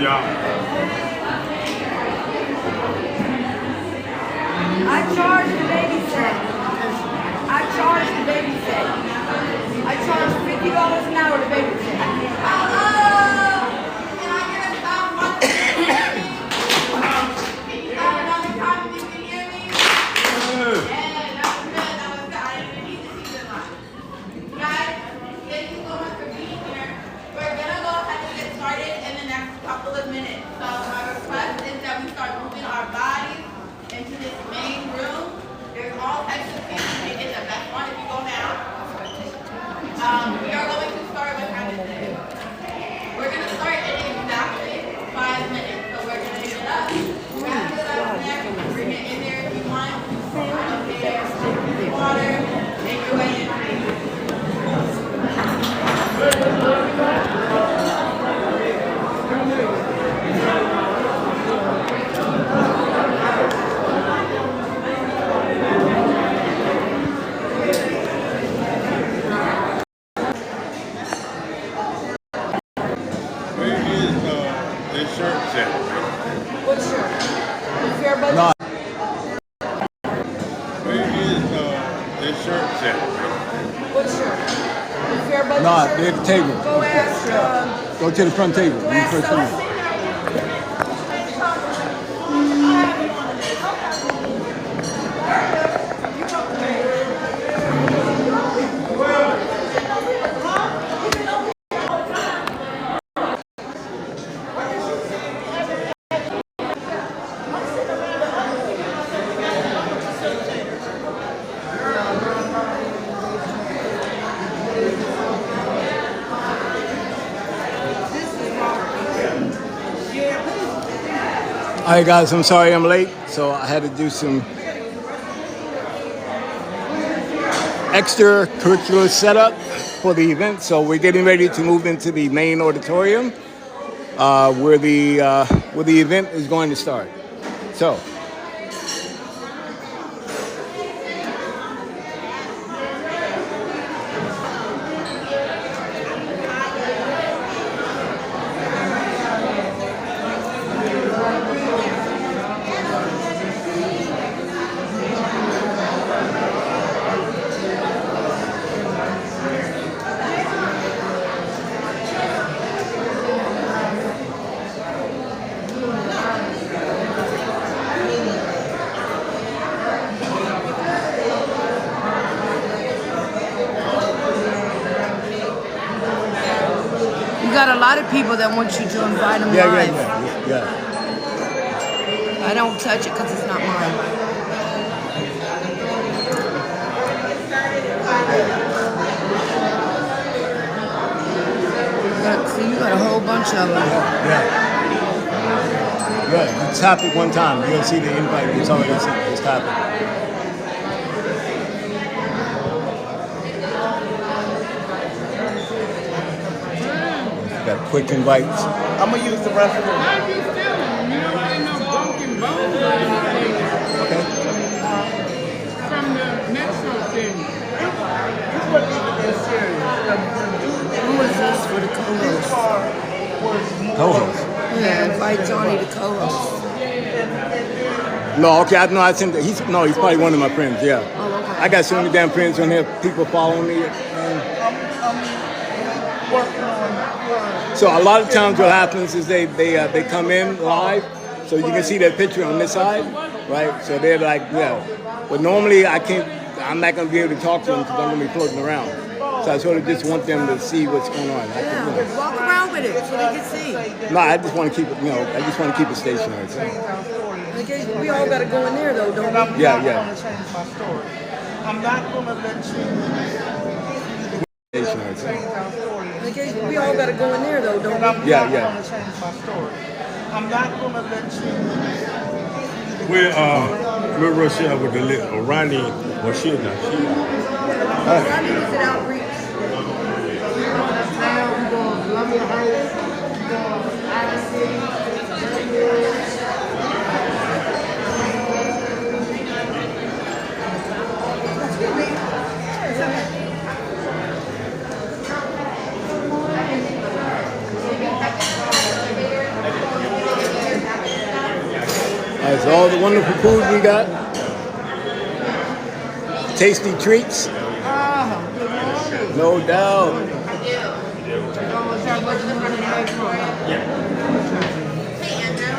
y'all. I charge the babysit. I charge the babysit. I charge $50 an hour to babysit. Can I get a sound one? Another time if you can hear me? Yeah, that was good. I didn't need to see the line. Guys, thank you so much for being here. We're gonna go ahead and get started in the next couple of minutes. So my request is that we start moving our bodies into this main room. There's all types of things. You can get the best one if you go now. We are going to start with Hamilton. We're going to start in exactly 5 minutes. So we're going to get it up. Grab it up next. Bring it in there if you want. Up there. Water. Make your way in. What shirt? The FairBudget? No. Where is this shirt set? What shirt? The FairBudget No, shirt? they're at the table. Go ask, Go to the front table. go ask Sophie. All right, guys, I'm sorry I'm late, so I had to do some extracurricular setup for the event. So we're getting ready to move into the main auditorium where the event is going to start. So. You got a lot of people that want you to invite them live. Yeah. I don't touch it because it's not mine. See, you got a whole bunch of them. Yeah, you tap it one time. You'll see the invite. It's already sent. Just tap it. Got quick invites. I'm gonna use the restroom. Okay. From the Metro thing. This wasn't even that serious. Who is this for the co-host? Co-host. Yeah, invite Johnny to co-host. No, okay. I sent. He's probably one of my friends. Yeah. Oh, okay. I got so many damn friends on here. People following me. I'm working on. So a lot of times what happens is they come in live, so you can see their picture on this side, right? So they're like, yeah. But normally I'm not gonna be able to talk to them because I'm gonna be floating around. So I sort of just want them to see what's going on. Yeah, walk around with it so they can see. No, I just want to keep it, I just want to keep it stationary. So. Okay, we all got to go in there though, don't we? Yeah. I'm gonna change my story. I'm not gonna let you. Stationary. So. Okay, we all got to go in there though, don't we? I'm not gonna change my story. I'm not gonna let you. We're Rochelle with the list. Ronnie, well, she now. Ronnie was at Outreach. wonderful food we got. Tasty treats. No doubt.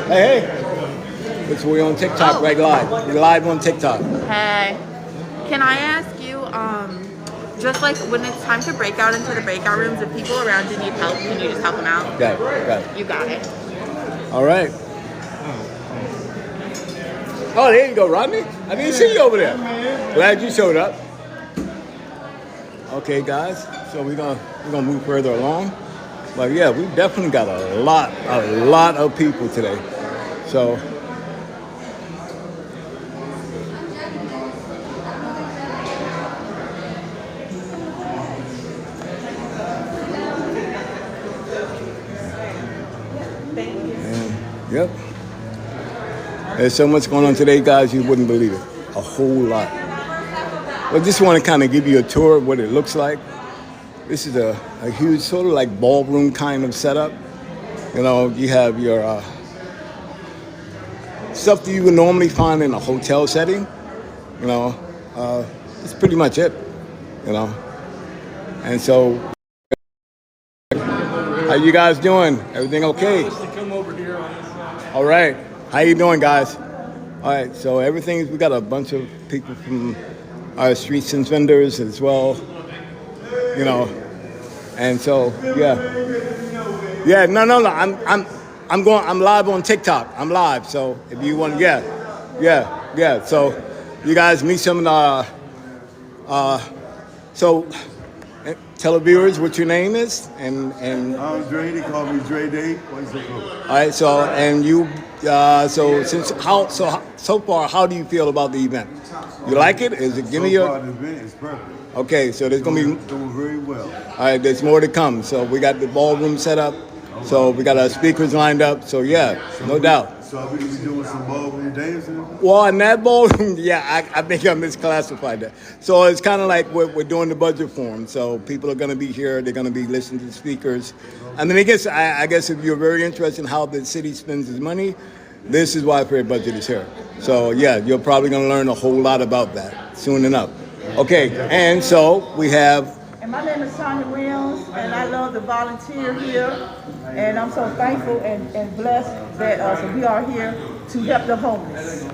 Hey, hey. It's we on TikTok right live. We're live on TikTok. Hey, can I ask you, just like when it's time to break out into the breakout rooms, if people around you need help, can you just help them out? Got it. Got it. You got it. All right. Oh, there you go, Rodney. I didn't see you over there. Glad you showed up. Okay, guys. So we're gonna move further along. But yeah, we definitely got a lot of people today. So. Yep. There's so much going on today, guys, you wouldn't believe it. A whole lot. I just want to kind of give you a tour of what it looks like. This is a huge sort of like ballroom kind of setup. You know, you have your stuff that you would normally find in a hotel setting. You know, it's pretty much it. You know. And so, how you guys doing? Everything okay? All right. How you doing, guys? All right. So we got a bunch of people from our streets and vendors as well. You know, and so yeah. No. I'm live on TikTok. I'm live. So if you want, yeah. So you guys meet some so. Tell the viewers what your name is and I'm Dre. They call me Dre Day. All right. So and you so far how do you feel about the event? You like it? Is it give me your? The event is perfect. Okay. So there's gonna be doing very well. All right. There's more to come. So we got the ballroom set up. So we got our speakers lined up. So yeah, no doubt. So are we gonna be doing some ballroom dancing? Well, in that ballroom, yeah, I think I misclassified that. So it's kind of like we're doing the budget forum. So people are going to be here. They're going to be listening to the speakers. I mean, I guess if you're very interested in how the city spends its money, this is why Fair Budget is here. So yeah, you're probably going to learn a whole lot about that soon enough. Okay, and so we have. And my name is Sonia Williams, and I love to volunteer here. And I'm so thankful and blessed that we are here to help the homeless.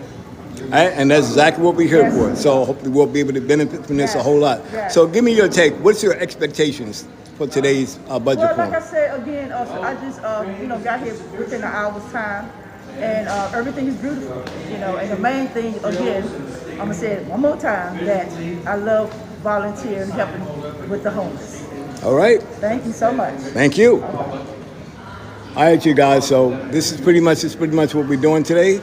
All right, and that's exactly what we're here for. So hopefully we'll be able to benefit from this a whole lot. Yes. So give me your take. What's your expectations for today's budget Well, forum? like I said again, I just got here within an hour's time, and everything is beautiful. And the main thing again, I'm gonna say it one more time that I love volunteering, helping with the homeless. All right. Thank you so much. Thank you. All right, you guys. So this is pretty much what we're doing today.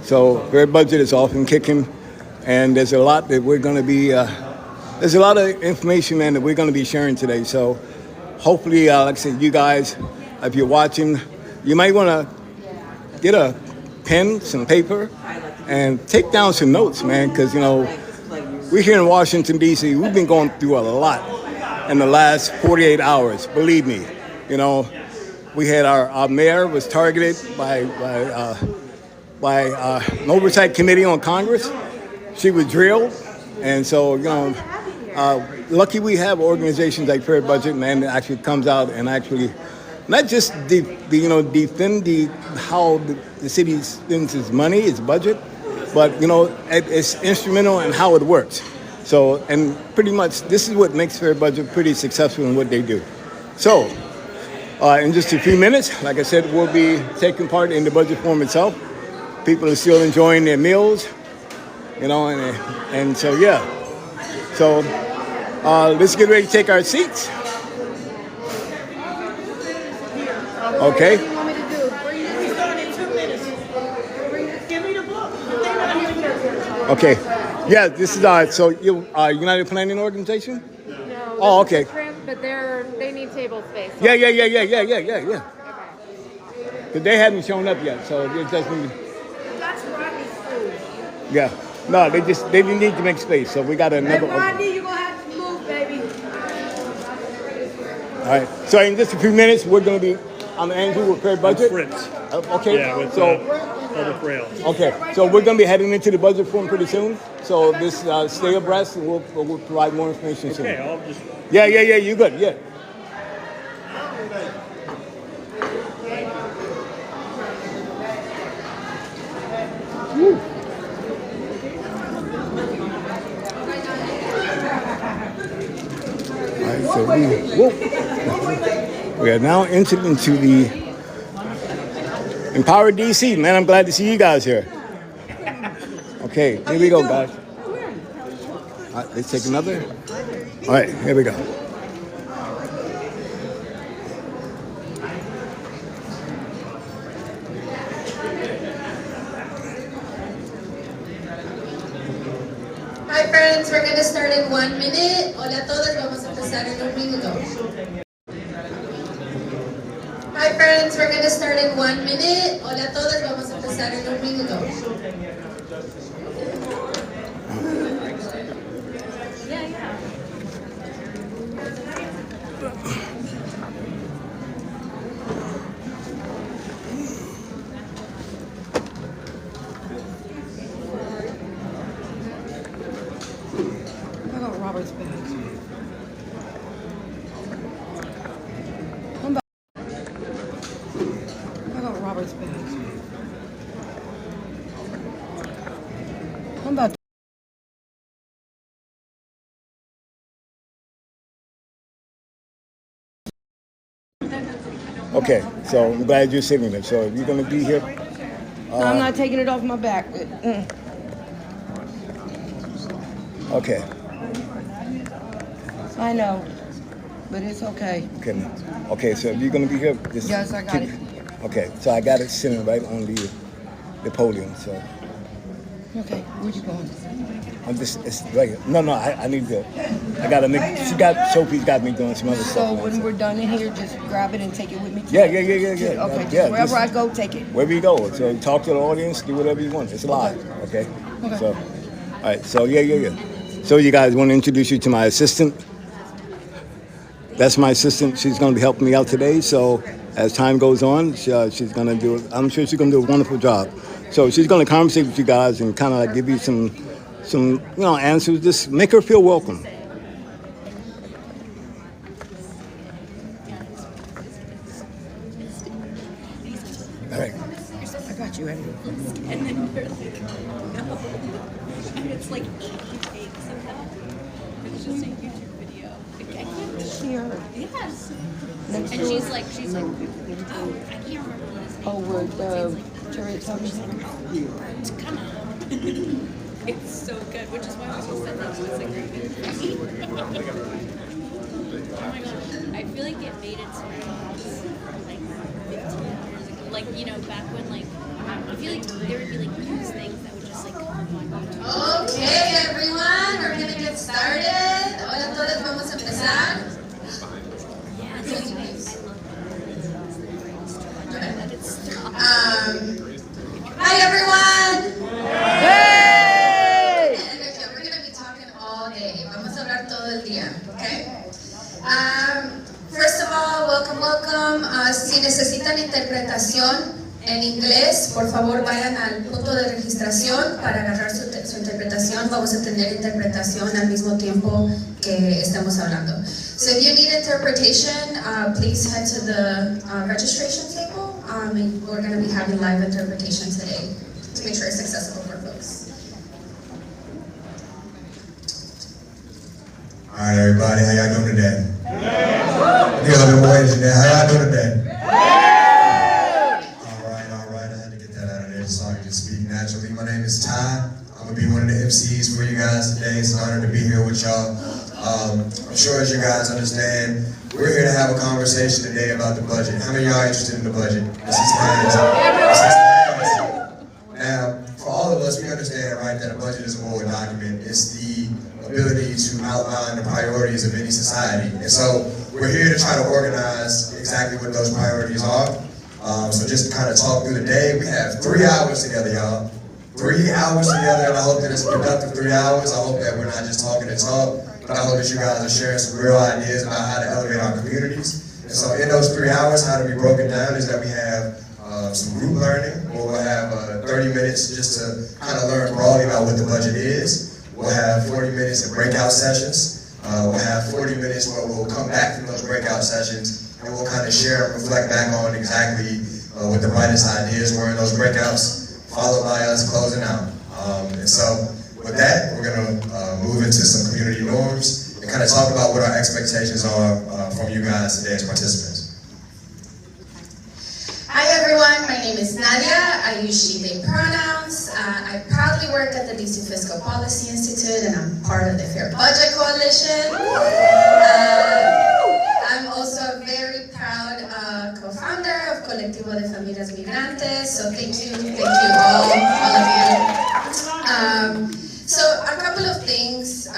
So Fair Budget is off and kicking, and there's a lot that we're going to be. There's a lot of information, man, that we're going to be sharing today. So hopefully, like I said, you guys, if you're watching, you might want to get a pen, some paper, and take down some notes, man, because we're here in Washington D.C. We've been going through a lot in the last 48 hours. Believe me, we had our mayor was targeted by an oversight committee on Congress. She was drilled, and so lucky we have organizations like Fair Budget, man, that actually comes out and actually not just defend how the city spends its money, its budget, but it's instrumental in how it works. So, and pretty much this is what makes Fair Budget pretty successful in what they do. So, in just a few minutes, like I said, we'll be taking part in the budget forum itself. People are still enjoying their meals, and so yeah. So let's get ready to take our seats. Okay. What do you want me to do? We start in 2 minutes. Give me the book. Okay. Yeah, this is so you United Planning Organization? No. Oh, okay. But they need table space. Yeah. But they haven't shown up yet, so it doesn't. That's Rodney's food. Yeah. No, they need to make space, so we got another. Hey, Rodney, you're going to have to move, baby. All right. So in just a few minutes, we're going to be. I'm Andrew with Fair Budget. Fritz. Okay. Yeah, with so public rails. Okay, so we're going to be heading into the budget forum pretty soon. So this stay abreast, and we'll provide more information soon. Okay, I'll just. Yeah, you good, yeah. Woo. All right, so we are now entered into the Empower DC. Man, I'm glad to see you guys here. Okay, here we go, guys. All right, let's take another. All right, here we go. Hi friends, we're gonna start in 1 minute. Hola a todos, vamos a empezar en un minuto. Hi friends, we're gonna start in 1 minute. Hola a todos, vamos a empezar en un minuto. I got Robert's bags. Come back. I got Robert's bags. Come back. Okay, so I'm glad you're sitting there. So you're going to be here. No, I'm not taking it off my back. Okay. I know, but it's okay. Okay. Okay. So you're going to be here. Just Yes, I got it. Okay. So I got it sitting right on the podium. So Okay, where you going? I'm just it's right here. No, I need to. I got to make. Sophie's got me doing some other So stuff. when we're done in here, just grab it and take it with me. Yeah. Okay, just wherever I go, take it. Wherever you go. So talk to the audience. Do whatever you want. It's live. Okay. Okay. So, all right. So yeah. So you guys want to introduce you to my assistant? That's my assistant. She's going to be helping me out today. So as time goes on, she's going to do. I'm sure she's going to do a wonderful job. So she's going to conversate with you guys and kind of like give you some answers. Just make her feel welcome. All right. I got you, Eddie. And then they're like, no. It's like 80 takes of that. It's just a YouTube video. I can't See her. Yes. Next And door. she's like, oh, I can't remember what his name Oh, where Terry Thomas. Come on. It's so good, which is why we just said that was a great movie. Oh my gosh. I feel like it made its rounds like 15 years ago. Like, you know, back when like, I feel like there would be like news things that would just like come up on YouTube. Okay, everyone, we're gonna get started. Hola a todos, vamos a empezar. Hi everyone. Hey! We're gonna be talking all day. Vamos a hablar todo el día, okay? First of all, welcome. Si necesitan interpretación en inglés, por favor vayan al punto de registración para agarrar su interpretación. Vamos a tener interpretación al mismo tiempo que estamos hablando. So if you need interpretation, please head to the registration table. We're going to be having live interpretation today to make sure it's accessible for folks. All right, everybody, how y'all doing today? How y'all doing today? All right, I had to get that out of there so I can just speak naturally. My name is Ty. I'm gonna be one of the MCs for you guys today. It's an honor to be here with y'all. I'm sure as you guys understand, we're here to have a conversation today about the budget. How many of y'all are interested in the budget? This is hands. Now, for all of us, we understand, right, that a budget is a Word document. It's the ability to outline the priorities of any society. And so we're here to try to organize exactly what those priorities are. So just to kind of talk through the day, we have 3 hours together, y'all. 3 hours together, and I hope that it's a productive 3 hours. I hope that we're not just talking to talk, but I hope that you guys are sharing some real ideas about how to elevate our communities. And so in those 3 hours, how to be broken down is that we have some group learning, where we'll have 30 minutes just to kind of learn broadly about what the budget is. We'll have 40 minutes of breakout sessions. We'll have 40 minutes where we'll come back from those breakout sessions and we'll kind of share and reflect back on exactly what the brightest ideas were in those breakouts, followed by us closing out. And so with that, we're going to move into some community norms and kind of talk about what our expectations are from you guys today as participants. Hi everyone, my name is Nadia. I use she, they pronouns. I proudly work at the DC Fiscal Policy Institute and I'm part of the Fair Budget Coalition. I'm also a very proud co-founder of Colectivo de Familias Migrantes, so thank you all of you. So a couple of things.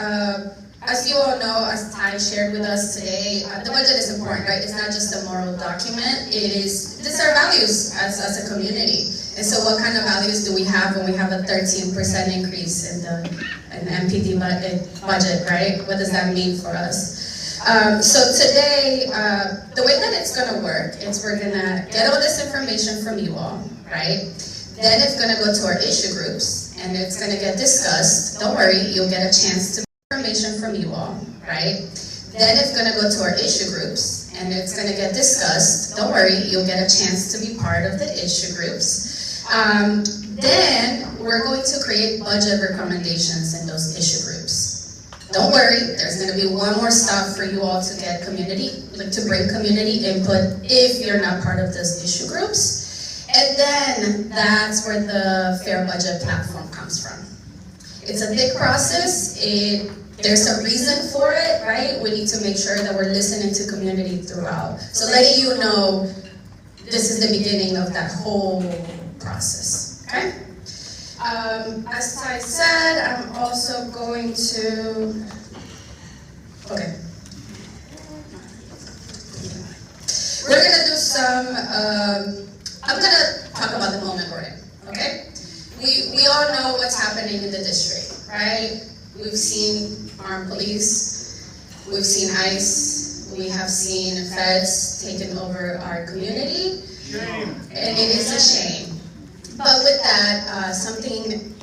As you all know, as Ty shared with us today, the budget is important, right? It's not just a moral document. These are values as a community. And so what kind of values do we have when we have a 13% increase in the MPD budget, right? What does that mean for us? So today, the way that it's gonna work is we're gonna get all this information from you all, right? Then it's gonna go to our issue groups and it's gonna get discussed. Don't worry, you'll get a chance to information from you all, right? Then it's gonna go to our issue groups and it's gonna get discussed. Don't worry, you'll get a chance to be part of the issue groups. Then we're going to create budget recommendations in those issue groups. Don't worry, there's gonna be one more stop for you all to get to bring community input if you're not part of those issue groups. And then that's where the Fair Budget platform comes from. It's a big process. There's a reason for it, right? We need to make sure that we're listening to community throughout. So letting you know, this is the beginning of that whole process, okay? As I said, I'm also going to, okay. We're gonna do some, I'm gonna talk about the moment we're in, okay? We all know what's happening in the district, right? We've seen armed police, we've seen ICE, we have seen feds taking over our community, and it is a shame. But with that, something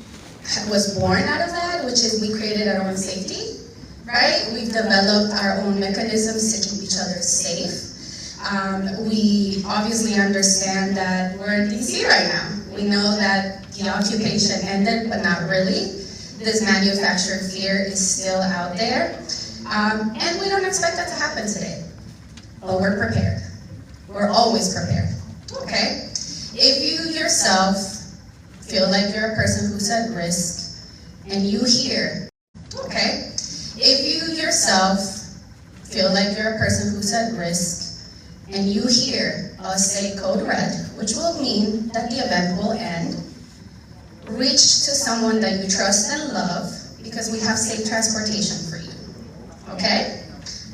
was born out of that, which is we created our own safety, right? We've developed our own mechanisms to keep each other safe. We obviously understand that we're in DC right now. We know that the occupation ended, but not really. This manufactured fear is still out there. And we don't expect that to happen today. But we're prepared. We're always prepared, okay? If you yourself feel like you're a person who's at risk, and you hear, okay? If you yourself feel like you're a person who's at risk, and you hear us say code red, which will mean that the event will end, reach to someone that you trust and love, because we have safe transportation for you, okay?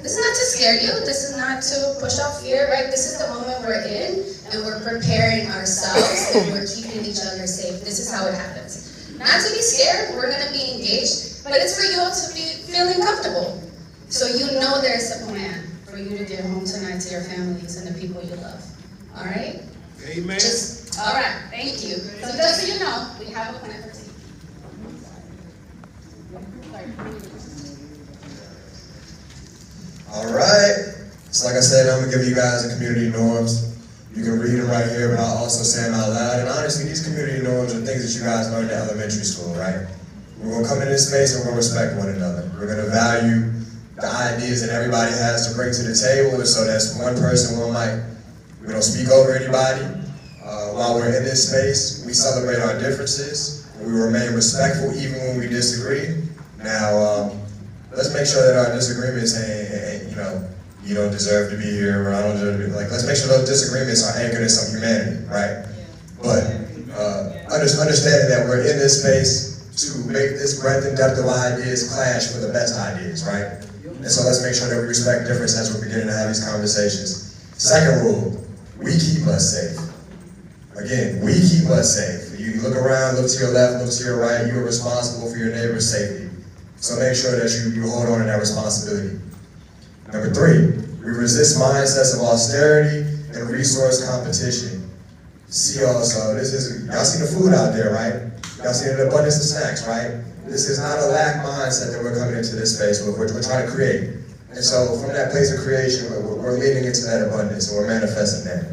This is not to scare you, this is not to push off fear, right? This is the moment we're in, and we're preparing ourselves, and we're keeping each other safe. This is how it happens. Not to be scared, we're gonna be engaged, but it's for you all to be feeling comfortable. So you know there's a plan for you to get home tonight to your families and the people you love, all right? Amen. All right, thank you. So just so you know, we have a plan for you. All right. So like I said, I'm gonna give you guys the community norms. You can read them right here, but I'll also say them out loud. And honestly, these community norms are things that you guys learned in elementary school, right? We're gonna come into this space and we're gonna respect one another. We're gonna value the ideas that everybody has to bring to the table. So that's one person, we don't speak over anybody. While we're in this space, we celebrate our differences. We remain respectful even when we disagree. Now, let's make sure that our disagreements ain't you don't deserve to be here, or I don't deserve to be, let's make sure those disagreements are anchored in some humanity, right? But understanding that we're in this space to make this breadth and depth of ideas clash with the best ideas, right? And so let's make sure that we respect difference as we're beginning to have these conversations. Second rule, we keep us safe. Again, we keep us safe. You look around, look to your left, look to your right, you are responsible for your neighbor's safety. So make sure that you hold on to that responsibility. Number 3, we resist mindsets of austerity and resource competition. see also, y'all see the food out there, right? Y'all see the abundance of snacks, right? This is not a lack mindset that we're coming into this space with. We're trying to create. And so from that place of creation, we're leaning into that abundance and we're manifesting that.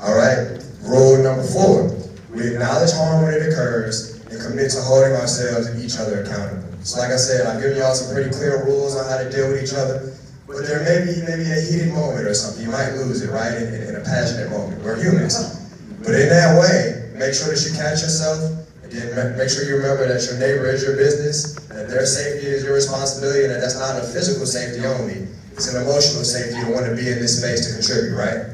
All right? Rule number 4, we acknowledge harm when it occurs and commit to holding ourselves and each other accountable. So like I said, I've given y'all some pretty clear rules on how to deal with each other, but there may be maybe a heated moment or something. You might lose it, right? In a passionate moment. We're humans. But in that way, make sure that you catch yourself. Again, make sure you remember that your neighbor is your business, that their safety is your responsibility, and that that's not a physical safety only. It's an emotional safety to want to be in this space to contribute, right?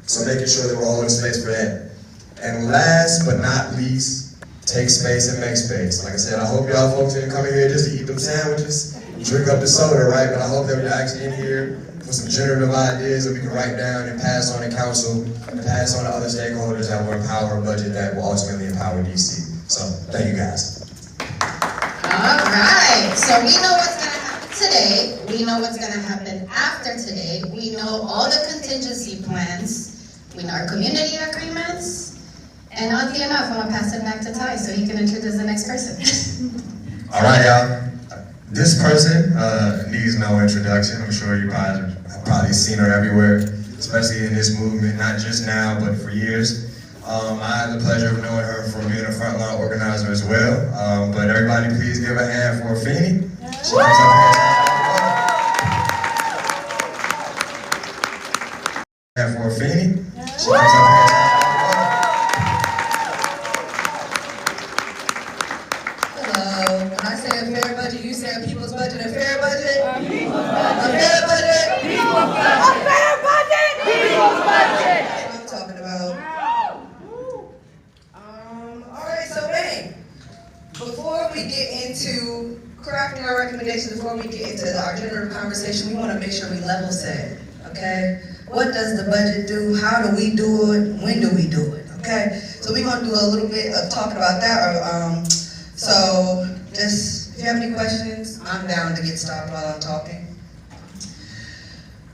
So making sure that we're holding space for that. And last but not least, take space and make space. Like I said, I hope y'all folks didn't come in here just to eat them sandwiches, drink up the soda, right? But I hope that we're actually in here for some generative ideas that we can write down and pass on to council and pass on to other stakeholders that will empower a budget that will ultimately empower DC. So, thank you guys. All right, so we know what's going to happen today. We know what's going to happen after today. We know all the contingency plans. We know our community agreements. And oddly enough, I'm going to pass it back to Ty so he can introduce the next person. All right, y'all. This person needs no introduction. I'm sure you have probably seen her everywhere, especially in this movement, not just now, but for years. I had the pleasure of knowing her from being a frontline organizer as well. But everybody please give a hand for Feeny. She comes up here. Hand for Feeny. She comes up here. Hello. When I say a fair budget, you say a people's budget, a fair budget? A people's budget. A fair budget? People's budget. A fair budget? People's budget. That's what I'm talking about. So bang, before we get into crafting our recommendations, before we get into our general conversation, we want to make sure we level set, okay? What does the budget do? How do we do it? When do we do it, okay? So we're going to do a little bit of talking about that. So just, if you have any questions, I'm down to get started while I'm talking.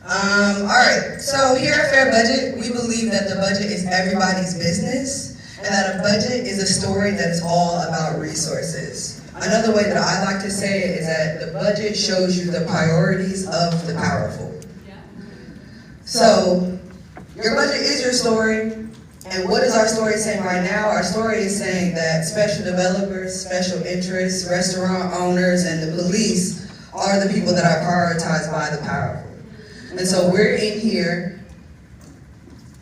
All right, so here at Fair Budget, we believe that the budget is everybody's business. And that a budget is a story that is all about resources. Another way that I like to say it is that the budget shows you the priorities of the powerful. So, your budget is your story. And what is our story saying right now? Our story is saying that special developers, special interests, restaurant owners, and the police are the people that are prioritized by the powerful. And so we're in here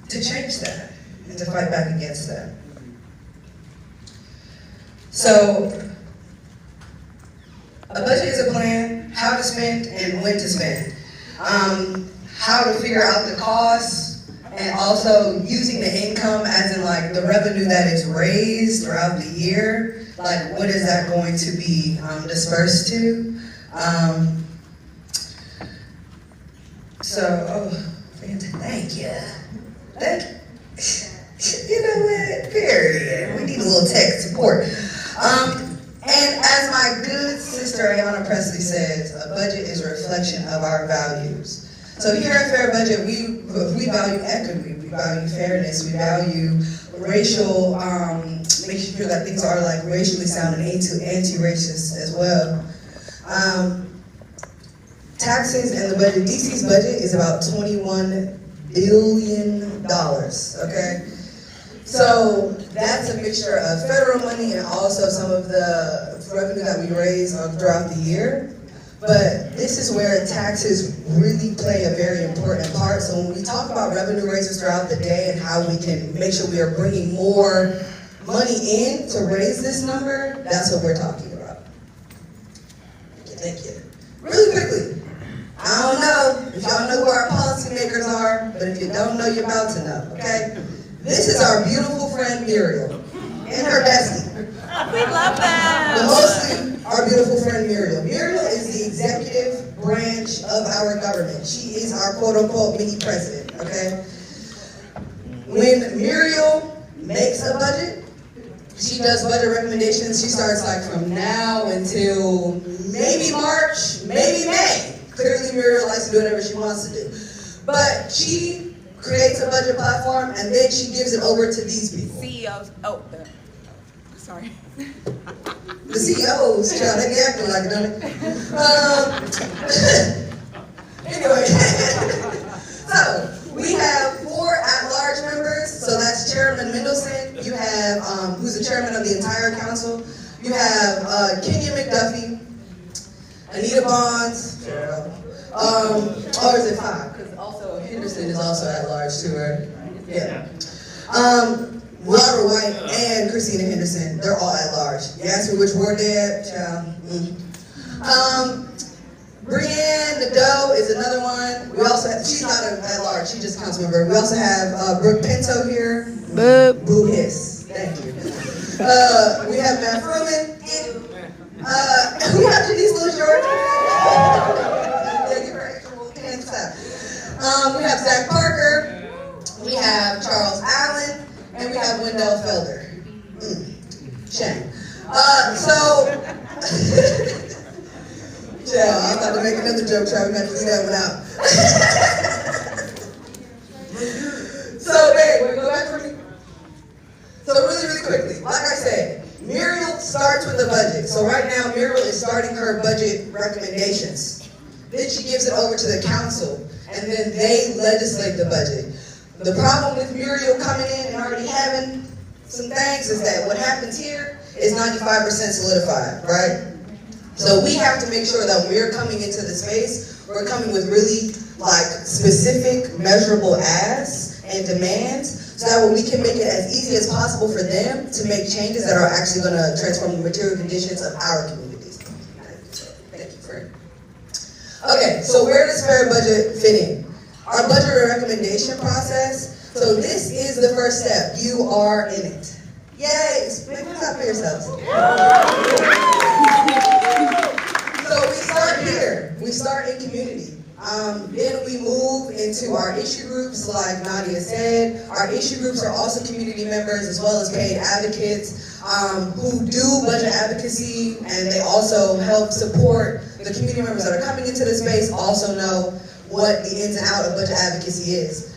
to change that and to fight back against that. So, a budget is a plan, how to spend and when to spend. How to figure out the costs, and also using the income as in like the revenue that is raised throughout the year. Like what is that going to be dispersed to? Thank you. You know what, period. We need a little tech support. And as my good sister Ayanna Presley says, a budget is a reflection of our values. So here at Fair Budget, we value equity, we value fairness, we value racial, making sure that things are like racially sound and anti-racist as well. Taxes and the budget, DC's budget is about $21 billion, okay? So that's a mixture of federal money and also some of the revenue that we raise throughout the year. But this is where taxes really play a very important part. So when we talk about revenue raises throughout the day and how we can make sure we are bringing more money in to raise this number, that's what we're talking about. Thank you. Really quickly, I don't know if y'all know who our policymakers are, but if you don't know, you're about to know, okay? This is our beautiful friend Muriel and her bestie. We love them. But mostly our beautiful friend Muriel. Muriel is the executive branch of our government. She is our quote-unquote mini president, okay? When Muriel makes a budget, she does budget recommendations. She starts like from now until maybe March, maybe May. Clearly Muriel likes to do whatever she wants to do. But she creates a budget platform, and then she gives it over to these people. CEOs. Oh, sorry. The CEOs, child, they be acting like it, don't they? Anyway, so we have 4 at-large members. So that's Chairman Mendelson. You have who's the chairman of the entire council. You have Kenya McDuffie, Anita Bonds. Or is it 5? Because also Henderson is also at-large too, right? Yeah. Robert White and Christina Henderson, they're all at-large. You ask me which ward they're at, child. Brienne Nadeau is another one. We also have, she's not at-large, she's just a council member. We also have Brooke Pinto here. Boo hiss. Thank you. We have Matt Fruman. We have Denise Lewis George. We have Zach Parker. We have Charles Allen. And we have Wendell Felder. Shame. Yeah, I'm about to make another joke, try we have to leave that one out. So, babe, we're going to go back for me. So really quickly, like I said, Muriel starts with the budget. So right now, Muriel is starting her budget recommendations. Then she gives it over to the council, and then they legislate the budget. The problem with Muriel coming in and already having some things is that what happens here is 95% solidified, right? So we have to make sure that when we're coming into the space, we're coming with really like specific, measurable asks and demands, so that way we can make it as easy as possible for them to make changes that are actually going to transform the material conditions of our communities. Thank you, Fred. Okay, so where does Fair Budget fit in? Our budget recommendation process. So this is the first step. You are in it. Yay! Make it up for yourselves. So we start here. We start in community. Then we move into our issue groups, like Nadia said. Our issue groups are also community members as well as paid advocates who do budget advocacy, and they also help support the community members that are coming into the space, also know what the ins and outs of budget advocacy is.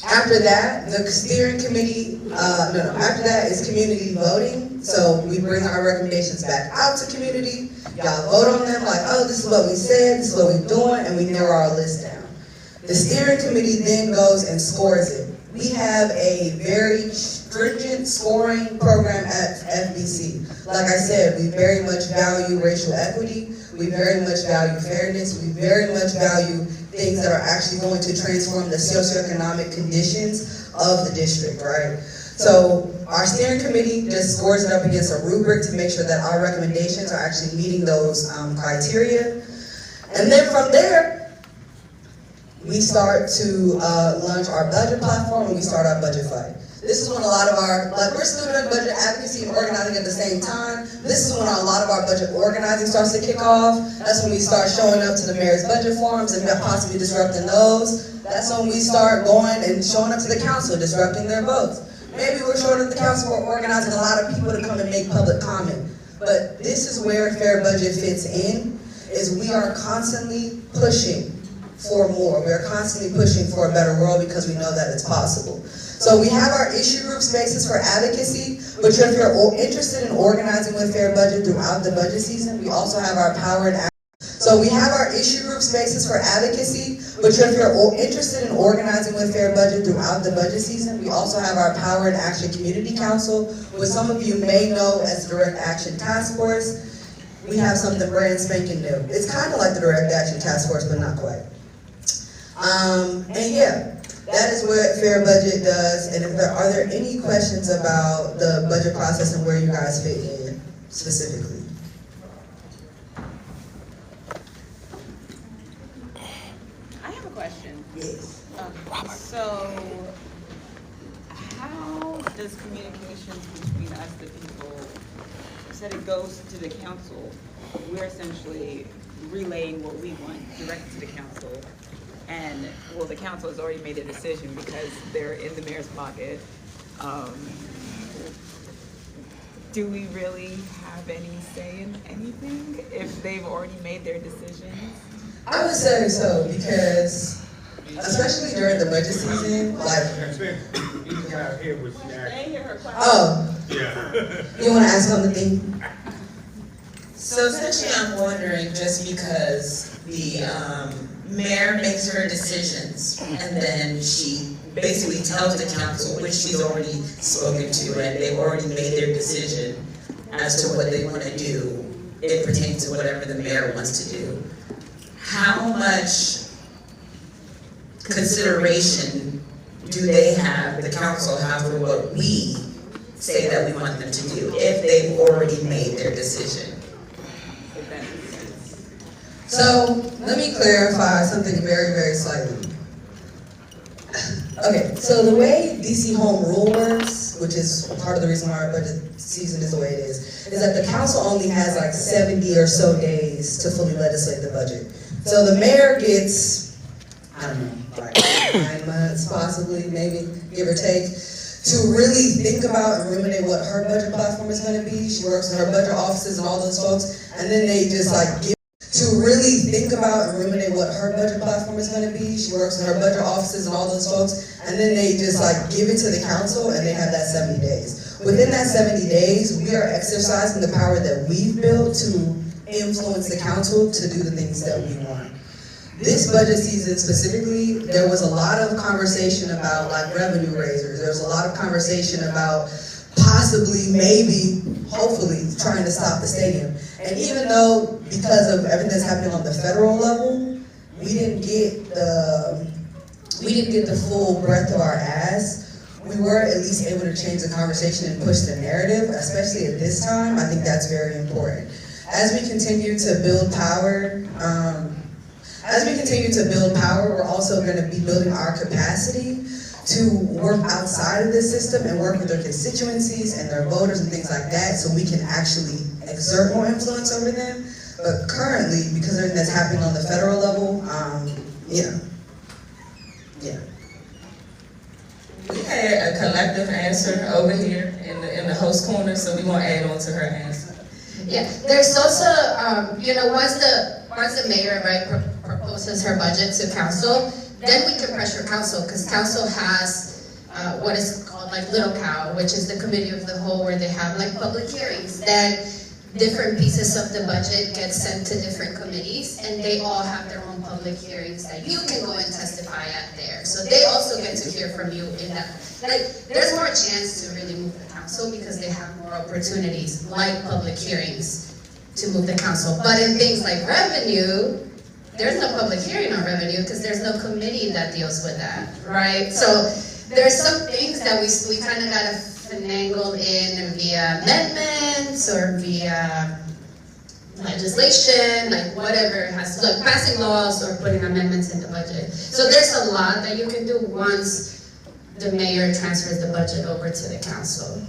After that, the steering committee, after that is community voting. So we bring our recommendations back out to community. Y'all vote on them like, oh, this is what we said, this is what we're doing, and we narrow our list down. The steering committee then goes and scores it. We have a very stringent scoring program at FBC. Like I said, we very much value racial equity. We very much value fairness. We very much value things that are actually going to transform the socioeconomic conditions of the district, right? So our steering committee just scores it up against a rubric to make sure that our recommendations are actually meeting those criteria. And then from there, we start to launch our budget platform and we start our budget fight. This is when a lot of our, we're still doing budget advocacy and organizing at the same time. This is when a lot of our budget organizing starts to kick off. That's when we start showing up to the mayor's budget forums and possibly disrupting those. That's when we start going and showing up to the council, disrupting their votes. Maybe we're showing up to the council, we're organizing a lot of people to come and make public comment. But this is where Fair Budget fits in, is we are constantly pushing for more. We're constantly pushing for a better world because we know that it's possible. So we have our issue group spaces for advocacy, but if you're interested in organizing with Fair Budget throughout the budget season, we also have our Power and So we have our issue group spaces for advocacy, but if you're interested in organizing with Fair Budget throughout the budget season, we also have our Power and Action Community Council, which some of you may know as the Direct Action Task Force. We have something brand spanking new. It's kind of like the Direct Action Task Force, but not quite. And yeah, that is what Fair Budget does. And are there any questions about the budget process and where you guys fit in specifically? I have a question. Yes. So, how does communications between us, the people, said it goes to the council? We're essentially relaying what we want direct to the council. And, well, the council has already made a decision because they're in the mayor's pocket. Do we really have any say in anything if they've already made their decisions? I would say so, because especially during the budget season, like, oh, you wanna ask something? So essentially, I'm wondering, just because the mayor makes her decisions and then she basically tells the council, which she's already spoken to, and they've already made their decision as to what they want to do, it pertains to whatever the mayor wants to do. How much consideration do they have, the council have, for what we say that we want them to do if they've already made their decision? So, let me clarify something very, very slightly. Okay, so the way DC Home Rule works, which is part of the reason why our budget season is the way it is that the council only has like 70 or so days to fully legislate the budget. So the mayor gets, I don't know, like 9 months possibly, maybe, give or take, to really think about and ruminate what her budget platform is gonna be. She works with her budget offices and all those folks, and then they just like give to really think about and ruminate what her budget platform is going to be. She works with her budget offices and all those folks, and then they just like give it to the council, and they have that 70 days. Within that 70 days, we are exercising the power that we've built to influence the council to do the things that we want. This budget season specifically, there was a lot of conversation about like revenue raisers. There was a lot of conversation about possibly, maybe, hopefully, trying to stop the stadium. And even though, because of everything that's happening on the federal level, we didn't get the full breadth of our ask, we were at least able to change the conversation and push the narrative, especially at this time. I think that's very important. As we continue to build power, we're also going to be building our capacity to work outside of this system and work with their constituencies and their voters and things like that, so we can actually exert more influence over them. But currently, because everything that's happening on the federal level, yeah. We had a collective answer over here in the host corner, so we won't add on to her answer. Yeah, there's also, once the mayor, proposes her budget to council, then we can pressure council, because council has what is called like Little Cow, which is the committee of the whole, where they have like public hearings. Then different pieces of the budget get sent to different committees, and they all have their own public hearings that you can go and testify at there. So they also get to hear from you in that. Like, there's more chance to really move the council because they have more opportunities, like public hearings, to move the council. But in things like revenue, there's no public hearing on revenue because there's no committee that deals with that, right? So there's some things that we kind of got to finagle in via amendments or via legislation, like whatever it has to, like passing laws or putting amendments in the budget. So there's a lot that you can do once the mayor transfers the budget over to the council.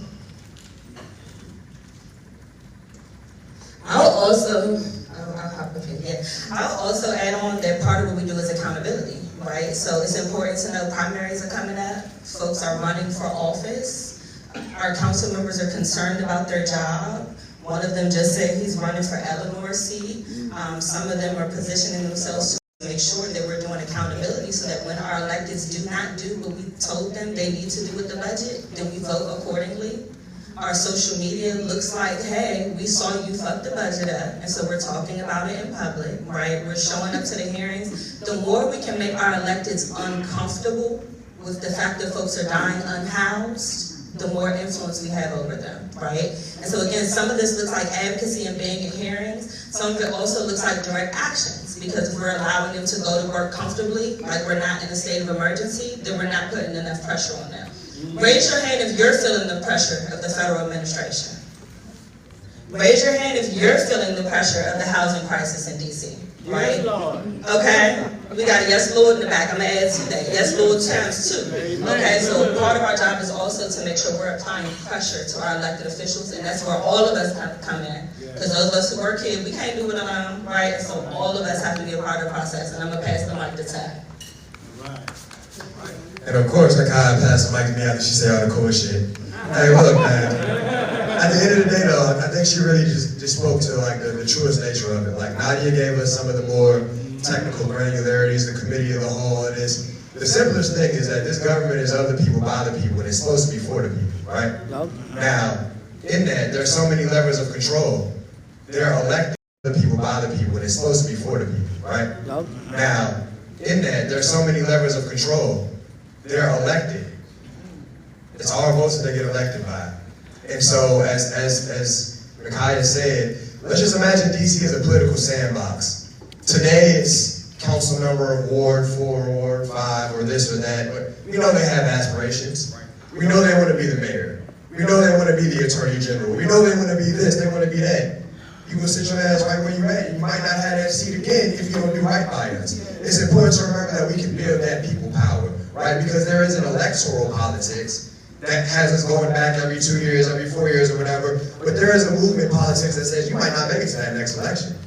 I'll also add on that part of what we do is accountability, right? So it's important to know primaries are coming up, folks are running for office, our council members are concerned about their job. One of them just said he's running for Eleanor's seat. Some of them are positioning themselves to make sure that we're doing accountability so that when our electeds do not do what we told them they need to do with the budget, then we vote accordingly. Our social media looks like, hey, we saw you fuck the budget up, and so we're talking about it in public, right? We're showing up to the hearings. The more we can make our electeds uncomfortable with the fact that folks are dying unhoused, the more influence we have over them, right? And so again, some of this looks like advocacy and being in hearings. Some of it also looks like direct actions, because if we're allowing them to go to work comfortably, like we're not in a state of emergency, then we're not putting enough pressure on them. Raise your hand if you're feeling the pressure of the federal administration. Raise your hand if you're feeling the pressure of the housing crisis in DC, right? Yes, Lord. Okay, we got a yes, Lord in the back. I'm gonna add to that. Yes, Lord times 2. Okay, so part of our job is also to make sure we're applying pressure to our elected officials, and that's where all of us have to come in. Because those of us who work here, we can't do it alone, right? And so all of us have to be a part of the process, and I'm gonna pass the mic to Tab. And of course, like how I passed the mic to me after she said all the cool shit. Hey, look, man. At the end of the day, though, I think she really just spoke to like the truest nature of it. Like Nadia gave us some of the more technical granularities, the committee of the whole, it is. The simplest thing is that this government is of the people, by the people, and it's supposed to be for the people, right? Nope. Now, in that, there's so many levers of control. They're elected the people, by the people, and it's supposed to be for the people, right? Nope. Now, in that, there's so many levers of control. They're elected. It's our votes that they get elected by. And so, as Micaiah said, let's just imagine DC as a political sandbox. Today, it's council member of Ward 4, Ward 5, or this or that, but we know they have aspirations. We know they want to be the mayor. We know they want to be the attorney general. We know they want to be this, they want to be that. You will sit your ass right where you at. You might not have that seat again if you don't do right by us. It's important to remember that we can build that people power, right? Because there is an electoral politics that has us going back every 2 years, every 4 years, or whatever. But there is a movement politics that says you might not make it to that next election.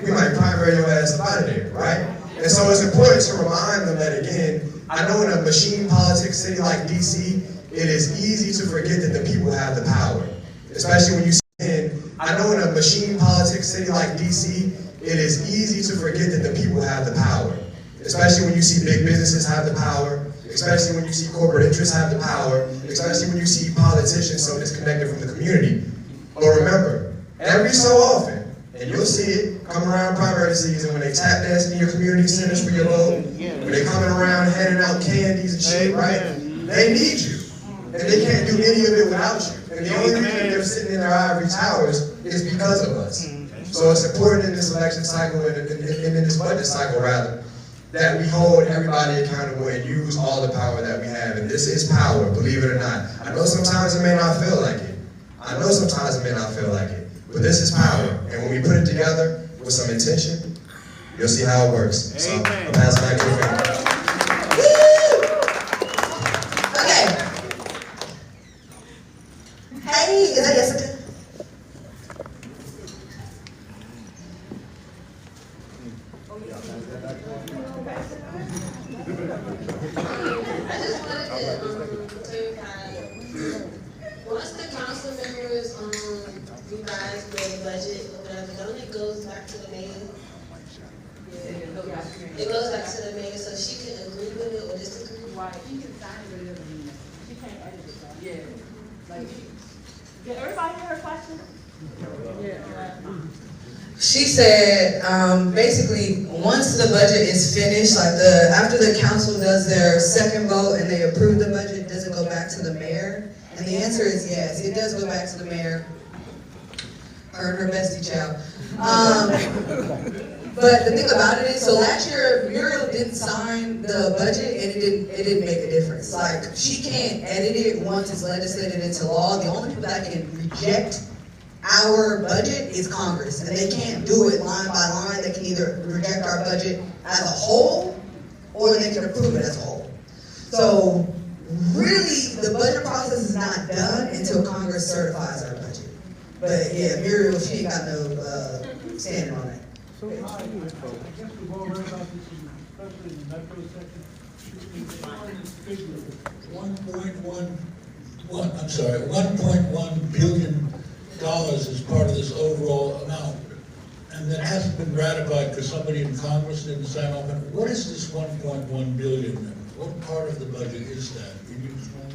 We might primary your ass up out of there, right? And so it's important to remind them that, again, I know in a machine politics city like DC, it is easy to forget that the people have the power. Especially when you see I know in a machine politics city like DC, it is easy to forget that the people have the power. Especially when you see big businesses have the power, especially when you see corporate interests have the power, especially when you see politicians so disconnected from the community. But remember, every so often, and you'll see it come around primary season when they tap dancing in your community centers for your vote, when they coming around handing out candies and shit, right? They need you. And they can't do any of it without you. And the only reason they're sitting in their ivory towers is because of us. So it's important in this election cycle and in this budget cycle, rather, that we hold everybody accountable and use all the power that we have. And this is power, believe it or not. I know sometimes it may not feel like it. But this is power. And when we put it together with some intention, you'll see how it works. So I'll pass it back to your family. Hey, is that Jessica? I just wanted to once the council members, you guys made a budget or whatever, don't it goes back to the mayor? It goes back to the mayor, so she can agree with it or disagree. Right, she can sign it, but it doesn't mean that. She can't edit it, though. Yeah. Like, did everybody hear her question? Yeah. She said, basically, once the budget is finished, like after the council does their second vote and they approve the budget, does it go back to the mayor? And the answer is yes, it does go back to the mayor. Her and her bestie child. But the thing about it is, so last year, Muriel didn't sign the budget and it didn't make a difference. Like, she can't edit it once it's legislated into law. The only people that can reject our budget is Congress, and they can't do it line by line. They can either reject our budget as a whole, or they can approve it as a whole. So, really, the budget process is not done until Congress certifies our budget. But yeah, Muriel, she ain't got no standing on it. So I guess we've all read about this, especially in the metro section. $1.1 billion is part of this overall amount, and that hasn't been ratified because somebody in Congress didn't sign off on it. What is this 1.1 billion? What part of the budget is that? Can you explain?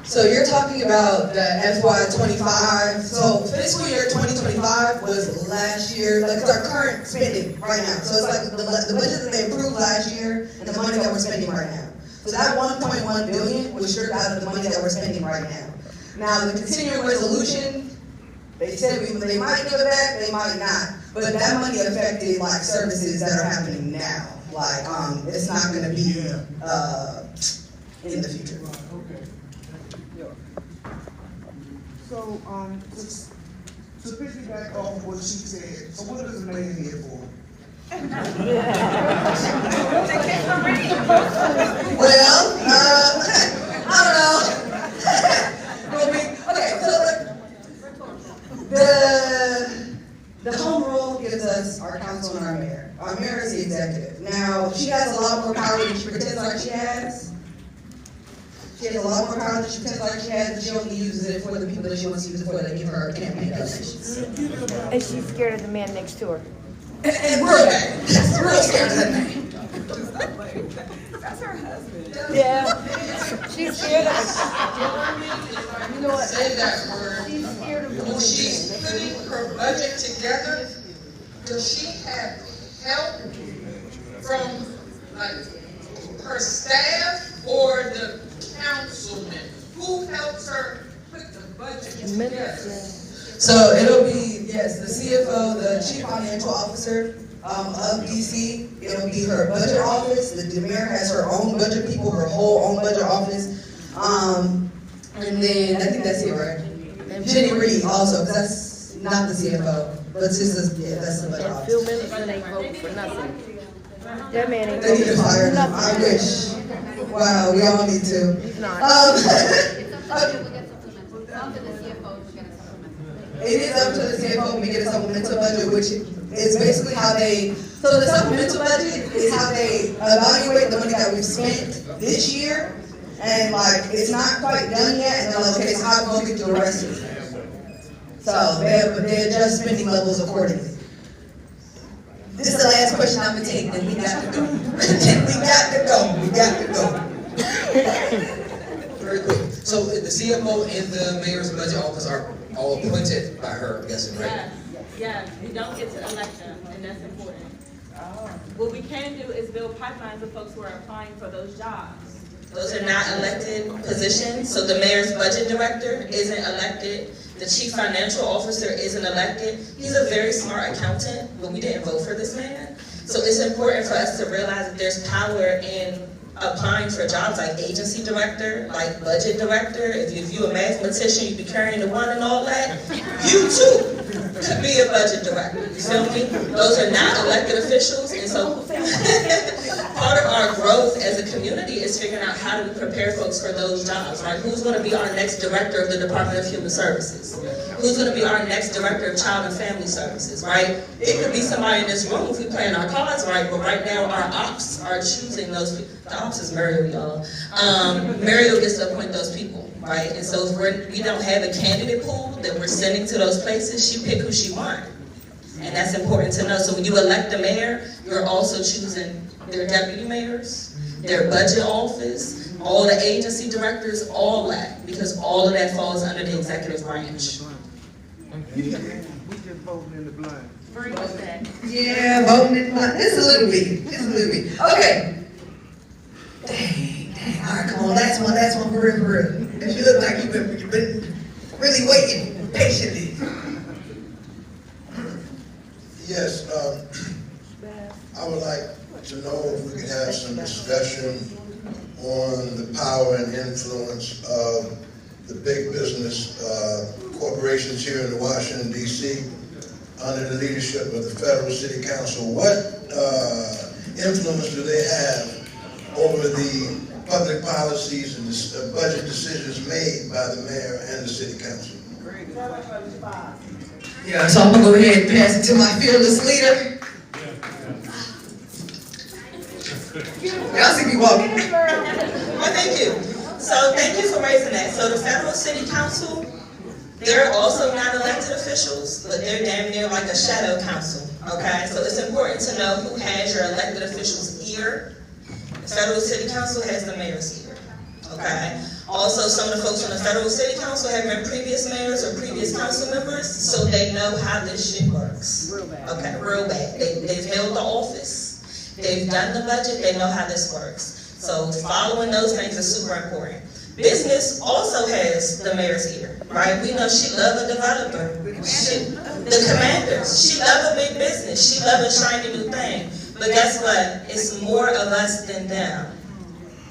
So you're talking about the FY25. So fiscal year 2025 was last year, like it's our current spending right now. So it's like the budget that they approved last year and the money that we're spending right now. So that 1.1 billion was stripped out of the money that we're spending right now. Now the continuing resolution, they said they might give it back, they might not. But that money affected like services that are happening now. Like it's not going to be in the future. So, to piggyback off what she said, so what is the mayor here for? Well, I don't know. Okay, so the home rule gives us our council and our mayor. Our mayor is the executive. Now, she has a lot more power than she pretends like she has. She has a lot more power than she pretends like she has, but she only uses it for the people that she wants to use it for, that give her campaign donations. And she's scared of the man next to her. And real bad. Yes, real scared of that name. That's her husband. Yeah. She's scared of You know what? Say that word. She's scared of When she's putting her budget together, does she have help from like her staff or the councilman? Who helps her put the budget together? So it'll be, yes, the CFO, the Chief Financial Officer of DC. It'll be her budget office. The mayor has her own budget people, her whole own budget office. And then, I think that's it, right? Jenny Reed also, because that's not the CFO, but it's just, yeah, that's the budget office. Phil Middleton ain't voting for nothing. That man ain't They need to voting fire for him. nothing. I wish. Wow, we all need to. He's not. It is up to the CFO to get a supplemental budget, which is basically how they, so the supplemental budget is how they evaluate the money that we've spent this year. And like, it's not quite done yet, and they're like, okay, so how are we gonna get through the rest of it? So they adjust spending levels accordingly. This is the last question I'm gonna take, then we got to go. We got to go. Very quick. So the CFO and the mayor's budget office are all appointed by her, I'm guessing, right? Yeah, we don't get to elect them, and that's important. What we can do is build pipelines of folks who are applying for those jobs. Those are not elected positions, so the mayor's budget director isn't elected. The chief financial officer isn't elected. He's a very smart accountant, but we didn't vote for this man. So it's important for us to realize that there's power in applying for jobs like agency director, like budget director. If you're a mathematician, you be carrying the one and all that. You too could be a budget director. You feel me? Those are not elected officials, and so part of our growth as a community is figuring out how do we prepare folks for those jobs, right? Who's going to be our next director of the Department of Human Services? Who's going to be our next director of Child and Family Services, right? It could be somebody in this room if we playing our cards right, but right now our ops are choosing those people. The ops is Muriel, y'all. Muriel gets to appoint those people, right? And so if we don't have a candidate pool that we're sending to those places, she pick who she wants. And that's important to know. So when you elect the mayor, you're also choosing their deputy mayors, their budget office, all the agency directors, all that, because all of that falls under the executive branch. We just voting in the blind. Yeah, voting in the blind. It's a little bit. Okay. Dang. All right, come on, last one for real. Because you look like you've been really waiting patiently. Yes, I would like to know if we could have some discussion on the power and influence of the big business corporations here in Washington, D.C. under the leadership of the Federal City Council. What influence do they have over the public policies and the budget decisions made by the mayor and the city council? Yeah, so I'm gonna go ahead and pass it to my fearless leader. Y'all see me walking. Well, thank you. So thank you for raising that. So the Federal City Council, they're also not elected officials, but they're damn near like a shadow council, okay? So it's important to know who has your elected officials' ear. The Federal City Council has the mayor's ear, okay? Also, some of the folks on the Federal City Council have been previous mayors or previous council members, so they know how this shit works. Real bad. Okay, real bad. They've held the office. They've done the budget. They know how this works. So following those things is super important. Business also has the mayor's ear, right? We know she loves a developer. The commanders, she loves a big business. She loves a shiny new thing. But guess what? It's more of us than them.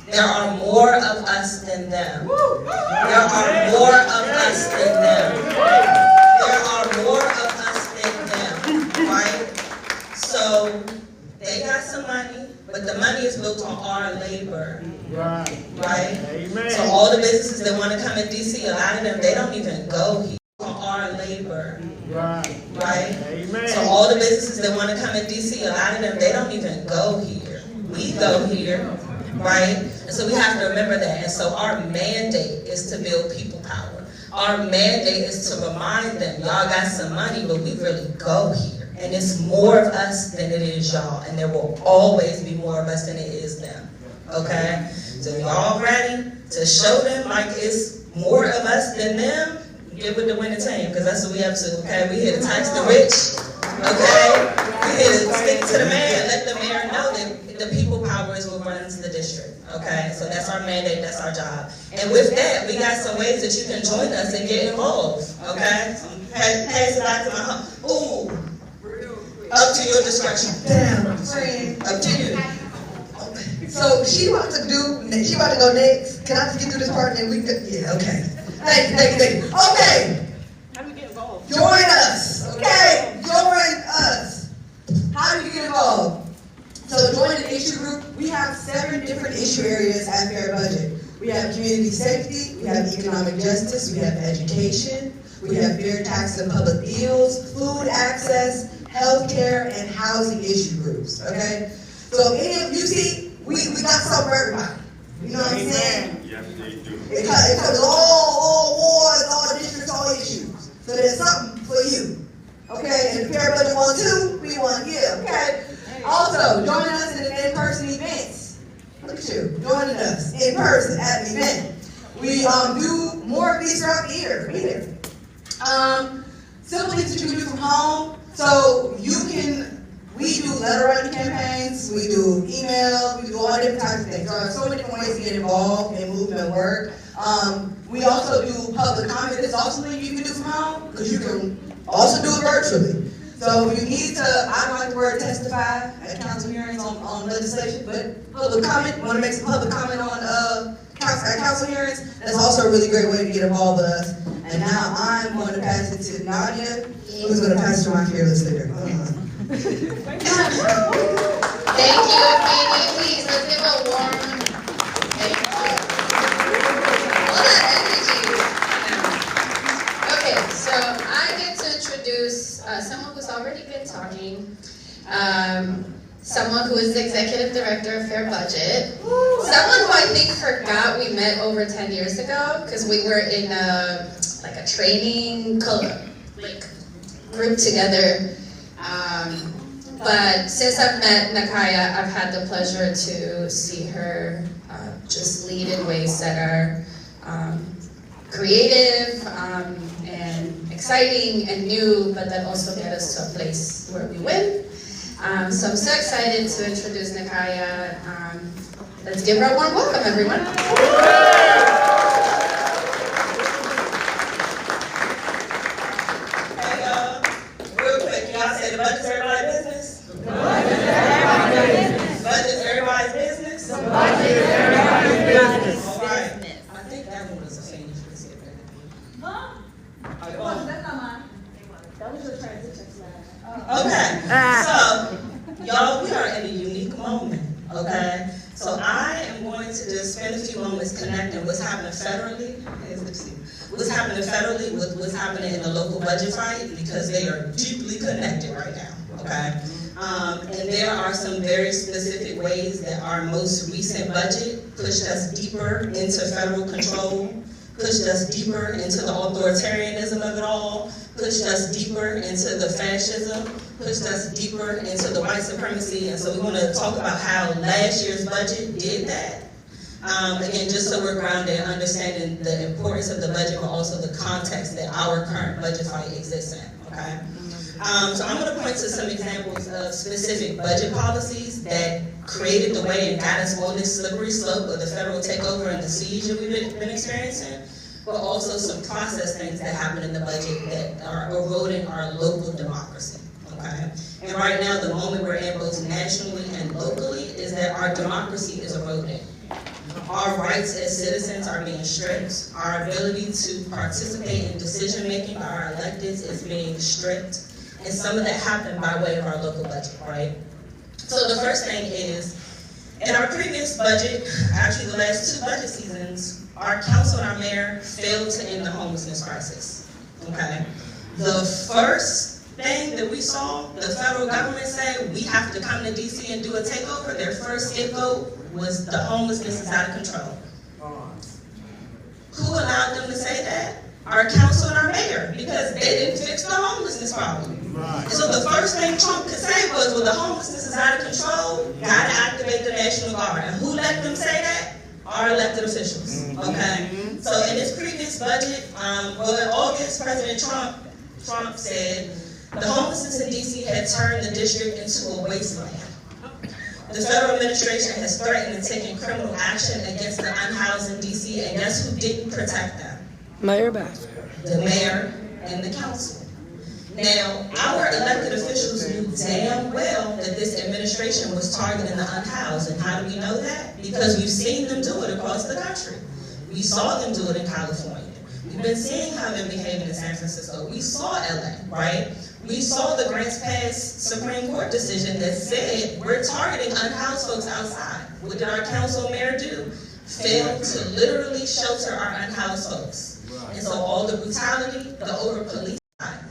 There are more of us than them. There are more of us than them. There are more of us than them, right? So they got some money, but the money is built on our labor, right? Amen. So all the businesses that want to come in DC, a lot of them, they don't even go here. On our labor, right? Amen. So all the businesses that want to come in DC, a lot of them, they don't even go here. We go here, right? And so we have to remember that. And so our mandate is to build people power. Our mandate is to remind them, y'all got some money, but we really go here. And it's more of us than it is y'all. And there will always be more of us than it is them. Okay? So y'all ready to show them like it's more of us than them? Get with the winning team, because that's what we have to, okay? We here to tax the rich, okay? We here to stick to the mayor, let the mayor know that the people power is what runs the district, okay? So that's our mandate, that's our job. And with that, we got some ways that you can join us and get involved, okay? Pass it back to my home. Ooh, up to your discretion. Damn, friend, up to you. So she about to go next. Can I just get through this part and then we go? Yeah, okay. Thank you. Okay. How do we get involved? Join us, okay? Join us. How do you get involved? So join the issue group. We have 7 different issue areas at Fair Budget. We have community safety, we have economic justice, we have education, we have fair tax and public deals, food access, healthcare, and housing issue groups, okay? So any of you see, we got something for everybody. You know what I'm saying? Yes, they do. It covers all wards, all districts, all issues. So there's something for you. Okay? And if Fair Budget wants to, we want to give. Okay? Also, join us in the in-person events. Look at you, joining us in person at an event. We do more of these throughout the year. Be there. Simple things that you can do from home. So we do letter writing campaigns, we do emails, we do all different types of things. There are so many different ways to get involved in movement work. We also do public comment. It's also something you can do from home, because you can also do it virtually. So if you need to, I don't like the word testify at council hearings on legislation, but public comment, want to make some public comment on council hearings, that's also a really great way to get involved with us. And now I'm going to pass it to Nadia, who's going to pass it to my fearless leader. Thank you, Katie. Please, let's give a warm thank you. All that energy. Okay, so I get to introduce someone who's already been talking, someone who is the executive director of Fair Budget, someone who I think forgot we met over 10 years ago, because we were in a training group together. But since I've met Nakaya, I've had the pleasure to see her just lead in ways that are creative and exciting and new, but that also get us to a place where we win. So I'm so excited to introduce Nakaya. Let's give her a warm welcome, everyone. The budget's everybody's business? The budget's everybody's business? The budget is everybody's business. All right. I think that one was a finish. Huh? That's not mine. That was your transition slide. Okay. So, y'all, we are in a unique moment. Okay? So I am going to just spend a few moments connecting what's happening federally. What's happening federally with what's happening in the local budget fight, because they are deeply connected right now, okay? And there are some very specific ways that our most recent budget pushed us deeper into federal control, pushed us deeper into the authoritarianism of it all, pushed us deeper into the fascism, pushed us deeper into the white supremacy. And so we want to talk about how last year's budget did that. Again, just so we're grounded in understanding the importance of the budget, but also the context that our current budget fight exists in, okay? So I'm going to point to some examples of specific budget policies that created the way and got us on this slippery slope of the federal takeover and the siege that we've been experiencing, but also some process things that happen in the budget that are eroding our local democracy, okay? And right now, the moment we're in both nationally and locally is that our democracy is eroding. Our rights as citizens are being stripped. Our ability to participate in decision-making by our electeds is being stripped. And some of that happened by way of our local budget, right? So the first thing is, in our previous budget, actually the last 2 budget seasons, our council and our mayor failed to end the homelessness crisis, okay? The first thing that we saw the federal government say, we have to come to DC and do a takeover, their first scapegoat was the homelessness is out of control. Who allowed them to say that? our council and our mayor, because they didn't fix the homelessness problem. And so the first thing Trump could say was, well, the homelessness is out of control, gotta activate the National Guard. And who let them say that? Our elected officials, okay? So in his previous budget, well, in August, President Trump said the homelessness in DC had turned the district into a wasteland. The federal administration has threatened and taken criminal action against the unhoused in DC, and guess who didn't protect them? Mayor Bass. The mayor and the council. Now, our elected officials knew damn well that this administration was targeting the unhoused. And how do we know that? Because we've seen them do it across the country. We saw them do it in California. We've been seeing how they're behaving in San Francisco. We saw LA, right? We saw the Grants Pass Supreme Court decision that said we're targeting unhoused folks outside. What did our council mayor do? Failed to literally shelter our unhoused folks. And so all the brutality, the over-policing,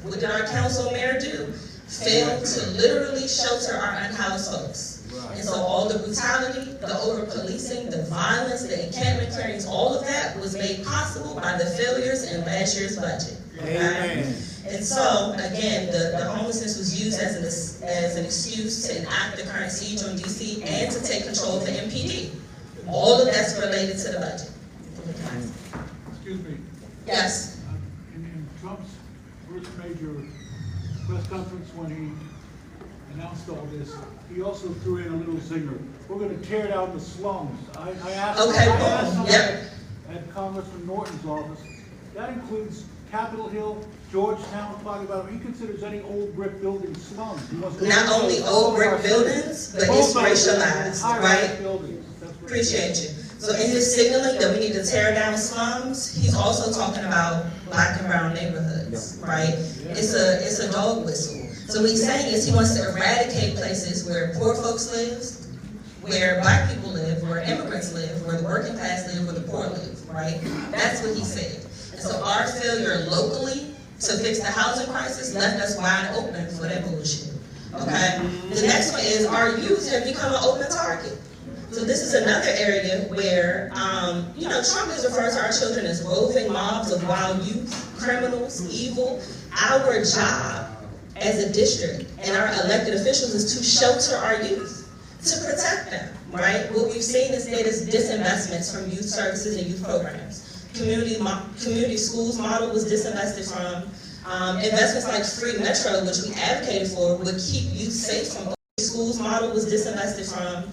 what did our council mayor do? Failed to literally shelter our unhoused folks. And so all the brutality, the over-policing, the violence, the encampment clearings, all of that was made possible by the failures in last year's budget. Okay? And so, again, the homelessness was used as an excuse to enact the current siege on DC and to take control of the MPD. All of that's related to the budget. Excuse me. Yes. In Trump's first major press conference when he announced all this, he also threw in a little zinger. We're going to tear down the slums. I asked at Congressman Norton's office, that includes Capitol Hill, Georgetown, talking about he considers any old brick building slums. Not only old brick buildings, but it's racialized, right? Appreciate you. So in his signaling that we need to tear down slums, he's also talking about black and brown neighborhoods, right? It's a dog whistle. So what he's saying is he wants to eradicate places where poor folks live, where black people live, where immigrants live, where the working class live, where the poor live, right? That's what he said. And so our failure locally to fix the housing crisis left us wide open for that bullshit, okay? The next one is our youth have become an open target. So this is another area where, Trump is referring to our children as roving mobs of wild youth, criminals, evil. Our job as a district and our elected officials is to shelter our youth, to protect them, right? What we've seen is that is disinvestments from youth services and youth programs. Community schools model was disinvested from. Investments like free metro, which we advocated for, would keep youth safe from. Schools model was disinvested from.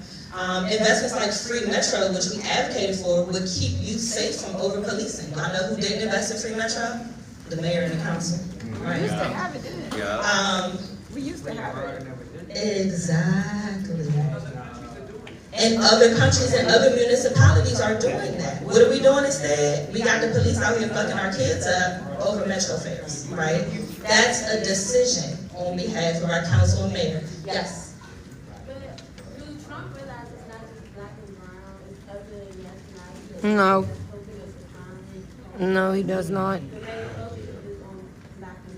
Investments like free metro, which we advocated for, would keep youth safe from over-policing. I know who didn't invest in free metro? The mayor and the council. Right? We used to have it, didn't it? We used to have it. Exactly. And other countries and other municipalities are doing that. What are we doing instead? We got the police out here fucking our kids up over metro fares, right? That's a decision on behalf of our council and mayor. Yes. No. No, he does not.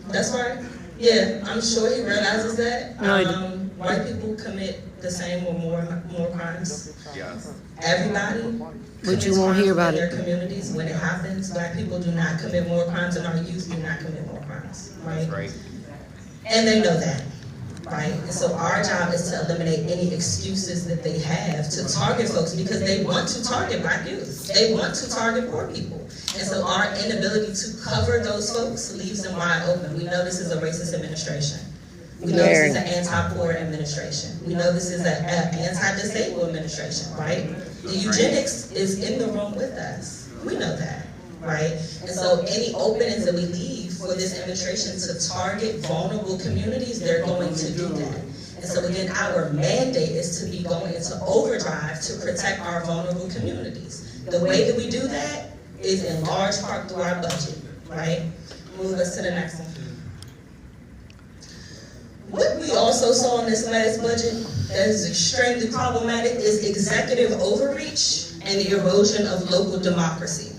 That's right. Yeah, I'm sure he realizes that. No, he white people commit the same or more crimes. Yes. Everybody. But you won't hear about in it. their communities. When it happens, black people do not commit more crimes, and our youth do not commit more crimes. Right. Right. And they know that. Right? And so our job is to eliminate any excuses that they have to target folks, because they want to target black youth. They want to target poor people. And so our inability to cover those folks leaves them wide open. We know this is a racist administration. We know this is an anti-poor administration. We know this is an anti-disabled administration, right? The eugenics is in the room with us. We know that, right? And so any openings that we leave for this administration to target vulnerable communities, they're going to do that. And so again, our mandate is to be going into overdrive to protect our vulnerable communities. The way that we do that is in large part through our budget, right? Move us to the next one. What we also saw in this last budget that is extremely problematic is executive overreach and the erosion of local democracy.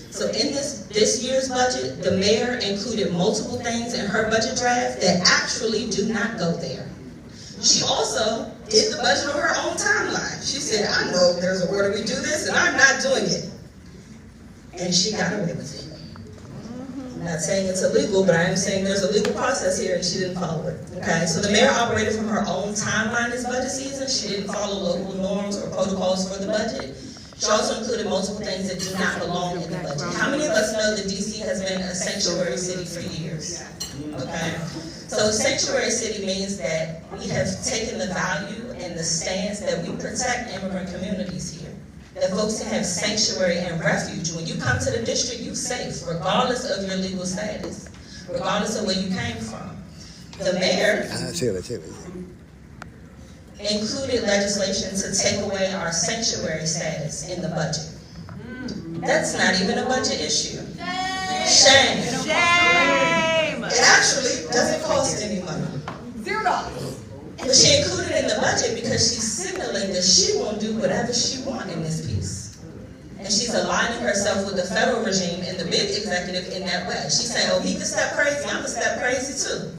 So in this year's budget, the mayor included multiple things in her budget draft that actually do not go there. She also did the budget on her own timeline. She said, I know there's a order we do this, and I'm not doing it. And she got away with it. not saying it's illegal, but I am saying there's a legal process here and she didn't follow it. Okay, so the mayor operated from her own timeline this budget season. She didn't follow local norms or protocols for the budget. She also included multiple things that do not belong in the budget. How many of us know that DC has been a sanctuary city for years? Okay, so sanctuary city means that we have taken the value and the stance that we protect immigrant communities here. That folks can have sanctuary and refuge. When you come to the district, you're safe, regardless of your legal status, regardless of where you came from. The mayor included legislation to take away our sanctuary status in the budget. That's not even a budget issue. Shame. Shame. It actually doesn't cost any money. $0. But she included it in the budget because she's signaling that she won't do whatever she wants in this piece. And she's aligning herself with the federal regime and the big executive in that way. She's saying, oh, he can step crazy, I'm gonna step crazy too.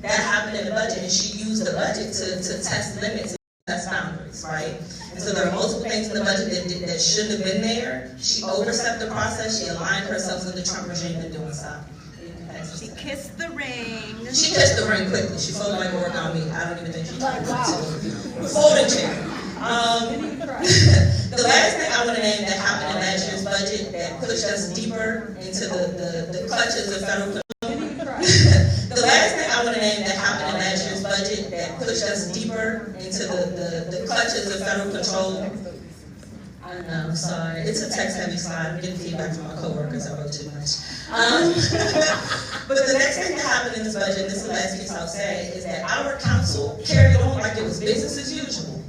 That happened in the budget, and she used the budget to test limits and test boundaries, right? And so there are multiple things in the budget that shouldn't have been there. She overstepped the process, she aligned herself with the Trump regime in doing so. She kissed the ring. She kissed the ring quickly. She folded like origami. I don't even think she tried to. Folding chair. The last thing I want to name that happened in last year's budget that pushed us deeper into the clutches of federal control. The last thing I want to name that happened in last year's budget that pushed us deeper into the clutches of federal control. I don't know, sorry. It's a text-heavy slide. I'm getting feedback from my coworkers. I wrote too much. But the next thing that happened in this budget, and this is the last piece I'll say, is that our council carried on like it was business as usual.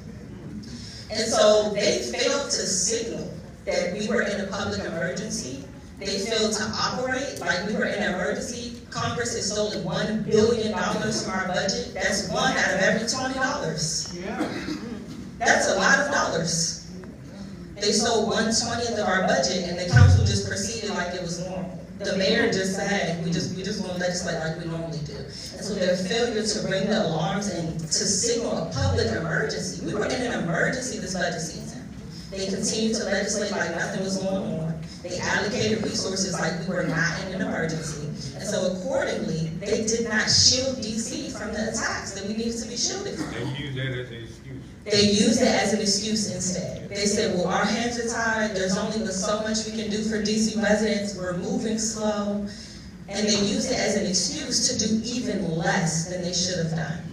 And so they failed to signal that we were in a public emergency. They failed to operate like we were in an emergency. Congress has stolen $1 billion from our budget. That's one out of every $20. That's a lot of dollars. They stole 1/20th of our budget, and the council just proceeded like it was normal. The mayor just said, we just want to legislate like we normally do. And so their failure to ring the alarms and to signal a public emergency. We were in an emergency this budget season. They continued to legislate like nothing was going on. They allocated resources like we were not in an emergency. And so accordingly, they did not shield DC from the attacks that we needed to be shielded from. They use that as an excuse. They used it as an excuse instead. They said, well, our hands are tied, there's only so much we can do for DC residents, we're moving slow. And they used it as an excuse to do even less than they should have done.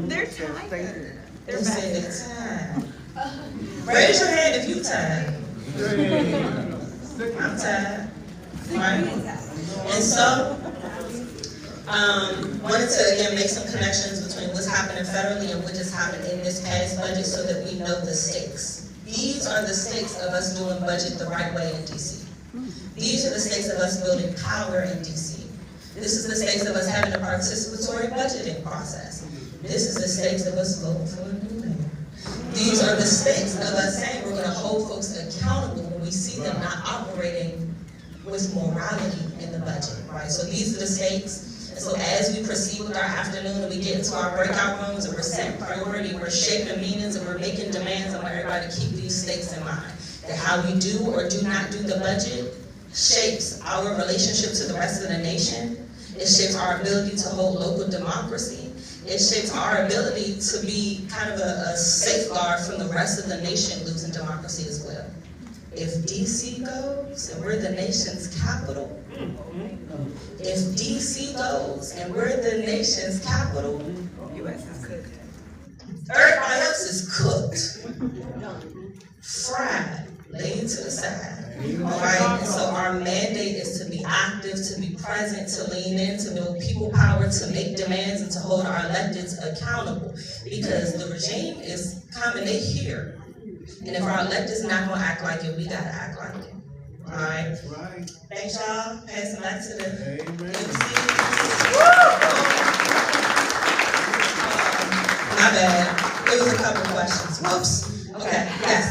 They're tired. They said they're tired. Raise your hand if you tired. I'm tired. Right? And so, wanted to again make some connections between what's happening federally and what just happened in this past budget so that we know the stakes. These are the stakes of us doing budget the right way in DC. These are the stakes of us building power in DC. This is the stakes of us having a participatory budgeting process. This is the stakes of us voting for a new mayor. These are the stakes of us saying we're going to hold folks accountable when we see them not operating with morality in the budget, right? So these are the stakes. And so as we proceed with our afternoon and we get into our breakout rooms and we're setting priority, we're shaping meetings and we're making demands, I want everybody to keep these stakes in mind. That how we do or do not do the budget shapes our relationship to the rest of the nation. It shapes our ability to hold local democracy. It shapes our ability to be kind of a safeguard from the rest of the nation losing democracy as well. If DC goes and we're the nation's capital, if DC goes and we're the nation's capital, US is cooked. Everybody else is cooked, fried, laid to the side. All right, and so our mandate is to be active, to be present, to lean in, to build people power, to make demands, and to hold our electeds accountable. Because the regime is coming, they here. And if our electeds not gonna act like it, we gotta act like it. All right. Thanks, y'all. Pass it back to the my bad. There was a couple questions. Whoops. Okay. Yes.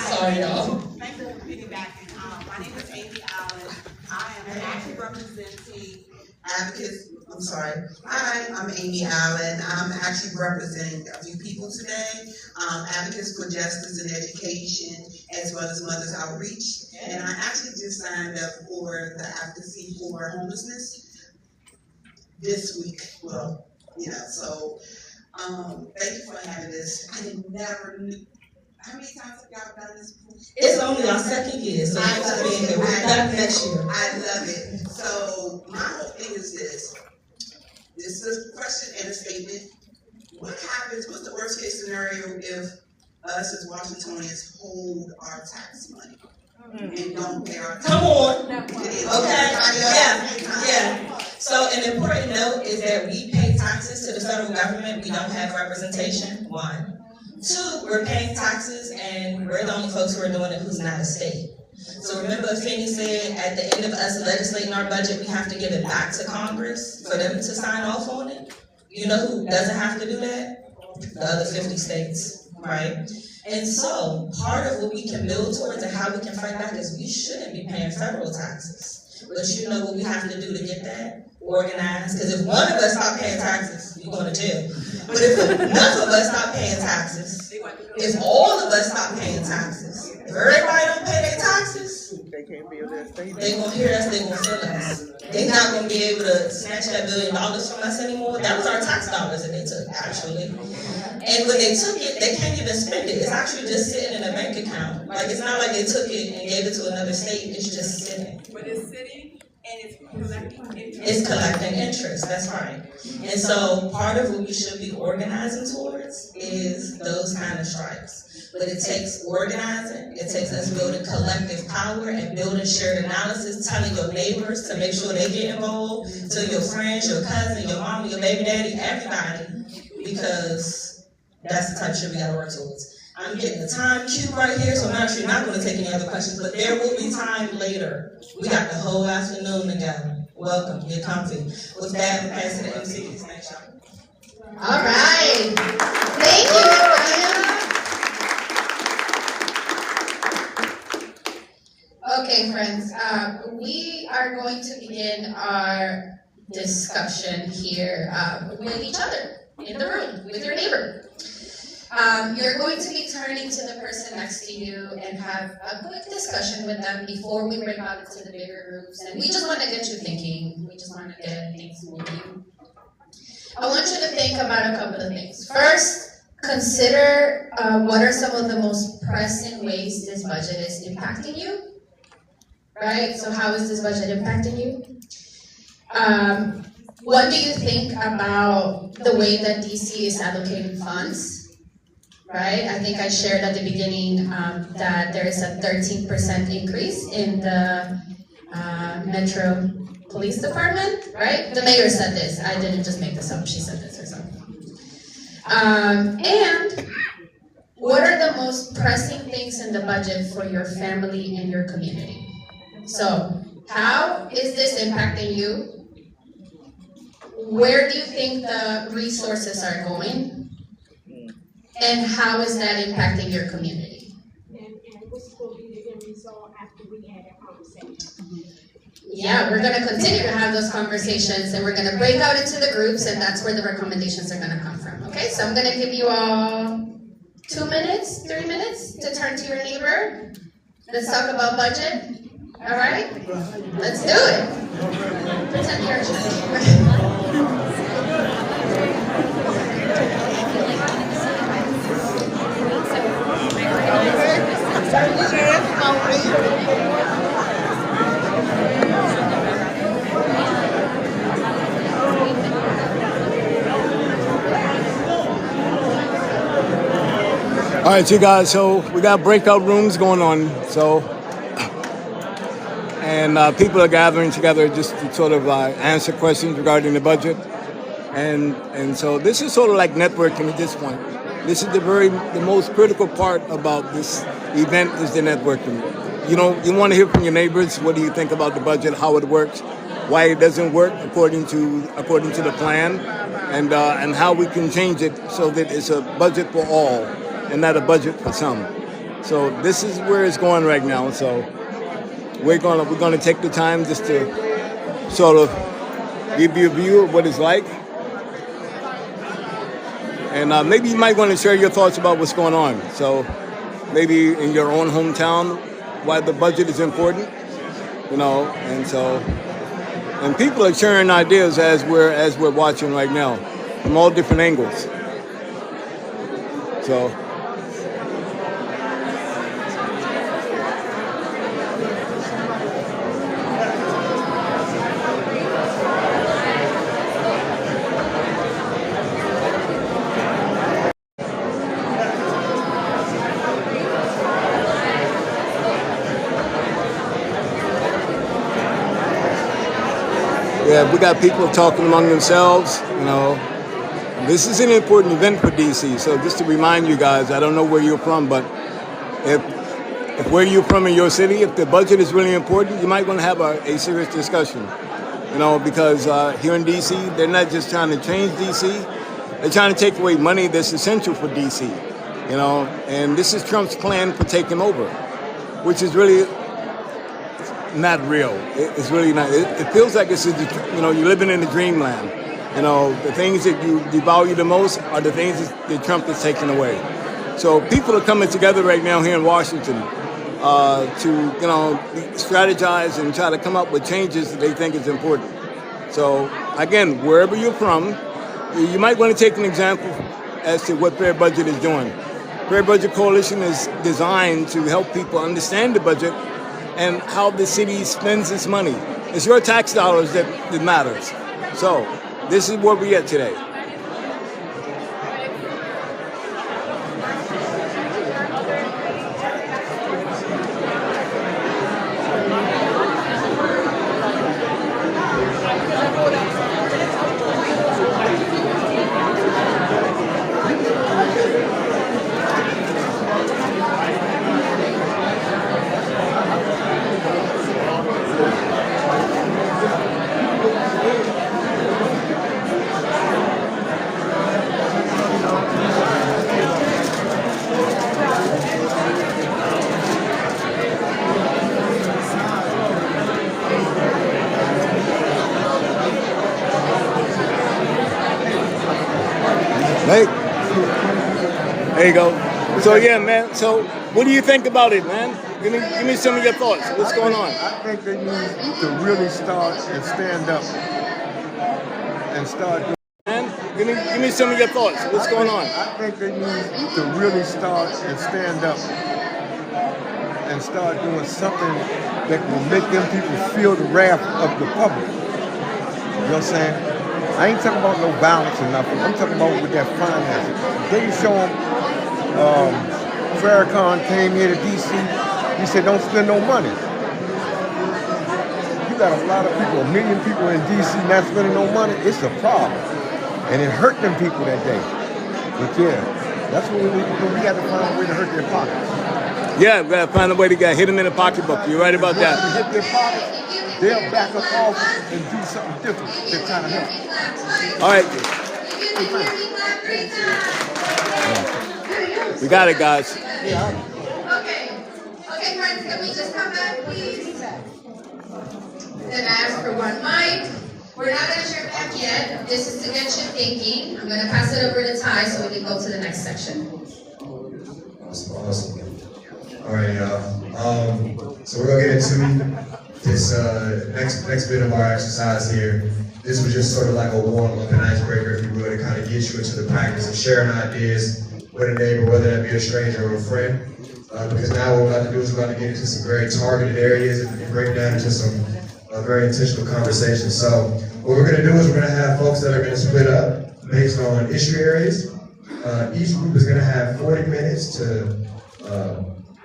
Sorry, y'all. Thank you for piggybacking. My name is Amy Allen. I am an active representing advocates I'm sorry. Hi, I'm Amy Allen. I'm actually representing a few people today, Advocates for Justice and Education, as well as Mothers Outreach. And I actually just signed up for the advocacy for homelessness this week. Well, you know, so thank you for having this. I never knew. How many times have y'all done this before? It's only our second year, so I love it. we'll be back next year. I love it. So my whole thing is this. This is a question and a statement. What happens, what's the worst case scenario if us as Washingtonians hold our tax money and don't pay our tax? Come on. Okay. Yeah. So an important note is that we pay taxes to the federal government. We don't have representation, one. Two, we're paying taxes and we're the only folks who are doing it who's not a state. So remember Finney said at the end of us legislating our budget, we have to give it back to Congress for them to sign off on it. You know who doesn't have to do that? The other 50 states, right? And so part of what we can build towards and how we can fight back is we shouldn't be paying federal taxes. But you know what we have to do to get that? Organize. Because if one of us stop paying taxes, you're going to jail. But if enough of us stop paying taxes, if all of us stop paying taxes, if everybody don't pay their taxes, they can't build their state. They're going to hear us, they're going to feel us. They're not going to be able to snatch that $1 billion from us anymore. That was our tax dollars that they took, actually. And when they took it, they can't even spend it. It's actually just sitting in a bank account. Like, it's not like they took it and gave it to another state. It's just sitting. But it's sitting and it's collecting interest. It's collecting interest, that's right. And so part of what we should be organizing towards is those kind of strikes. But it takes organizing, it takes us building collective power and building shared analysis, telling your neighbors to make sure they get involved, to your friends, your cousin, your mama, your baby daddy, everybody, because that's the type of shit we gotta work towards. I'm getting the time cue right here, so I'm actually not going to take any other questions, but there will be time later. We got the whole afternoon together. Welcome, get comfy. With that, I'm passing the MC. Thanks, y'all. All right. Thank you, Ryan. Okay, friends, we are going to begin our discussion here with each other in the room, with your neighbor. You're going to be turning to the person next to you and have a quick discussion with them before we break out into the bigger groups. And we just want to get you thinking. We just want to get things moving. I want you to think about a couple of things. First, consider what are some of the most pressing ways this budget is impacting you. Right? So how is this budget impacting you? What do you think about the way that DC is allocating funds? Right? I think I shared at the beginning that there is a 13% increase in the Metro Police Department, right? The mayor said this. I didn't just make this up. She said this herself. And what are the most pressing things in the budget for your family and your community? So how is this impacting you? Where do you think the resources are going? And how is that impacting your community? And what's going to be the end result after we had that conversation? Yeah, we're going to continue to have those conversations and we're going to break out into the groups and that's where the recommendations are going to come from. Okay, so I'm going to give you all 2 minutes, 3 minutes to turn to your neighbor. Let's talk about budget. All right? Let's do it. Pretend you're a judge. All right, you guys, so we got breakout rooms going on, so, and people are gathering together just to sort of answer questions regarding the budget. And so this is sort of like networking at this point. This is the most critical part about this event is the networking. You know, you want to hear from your neighbors. What do you think about the budget, how it works, why it doesn't work according to the plan, and how we can change it so that it's a budget for all and not a budget for some. So this is where it's going right now. So we're gonna take the time just to sort of give you a view of what it's like. And maybe you might want to share your thoughts about what's going on. So maybe in your own hometown, why the budget is important, and people are sharing ideas as we're watching right now from all different angles. So. Yeah, we got people talking among themselves, This is an important event for DC, so just to remind you guys, I don't know where you're from, but if where you're from in your city, if the budget is really important, you might want to have a serious discussion, because here in DC, they're not just trying to change DC, they're trying to take away money that's essential for DC, and this is Trump's plan for taking over, which is really not real. It's really not. It feels like you're living in a dreamland. The things that you value the most are the things that Trump is taking away. So people are coming together right now here in Washington to strategize and try to come up with changes that they think is important. So again, wherever you're from, you might want to take an example as to what Fair Budget is doing. Fair Budget Coalition is designed to help people understand the budget and how the city spends its money. It's your tax dollars that matters. So this is where we at today. Hey, there you go. So yeah, man. So what do you think about it, man? Give me some of your thoughts. What's going on? I think they need to really start and stand up and start doing. Man, give me some of your thoughts. What's going on? I think they need to really start and stand up and start doing something that will make them people feel the wrath of the public. You know what I'm saying? I ain't talking about no violence or nothing. I'm talking about with that finances. They show them, Farrakhan came here to DC. He said, don't spend no money. You got a lot of people, 1 million people in DC not spending no money. It's a problem. And it hurt them people that day. But yeah, that's what we need to do. We got to find a way to hurt their pockets. Yeah, we got to find a way to hit them in the pocketbook. You're right about that. Once we hit their pockets, they'll back up off and do something different. They're trying to help. All right. We got it, guys. Okay, friends, can we just come back, please? Then I ask for one mic. We're not going to share back yet. This is to get you thinking. I'm going to pass it over to Ty so we can go to the next section. Awesome. All right, y'all. So we're going to get into this next bit of our exercise here. This was just sort of like a warm-up, an icebreaker, if you will, to kind of get you into the practice of sharing ideas with a neighbor, whether that be a stranger or a friend. Because now what we're about to do is we're about to get into some very targeted areas and break down into some very intentional conversations. So what we're going to do is we're going to have folks that are going to split up based on issue areas. Each group is going to have 40 minutes to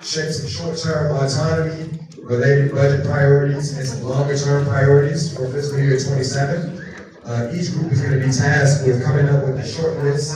shape some short-term autonomy related budget priorities and some longer-term priorities for fiscal year 27. Each group is going to be tasked with coming up with a short list,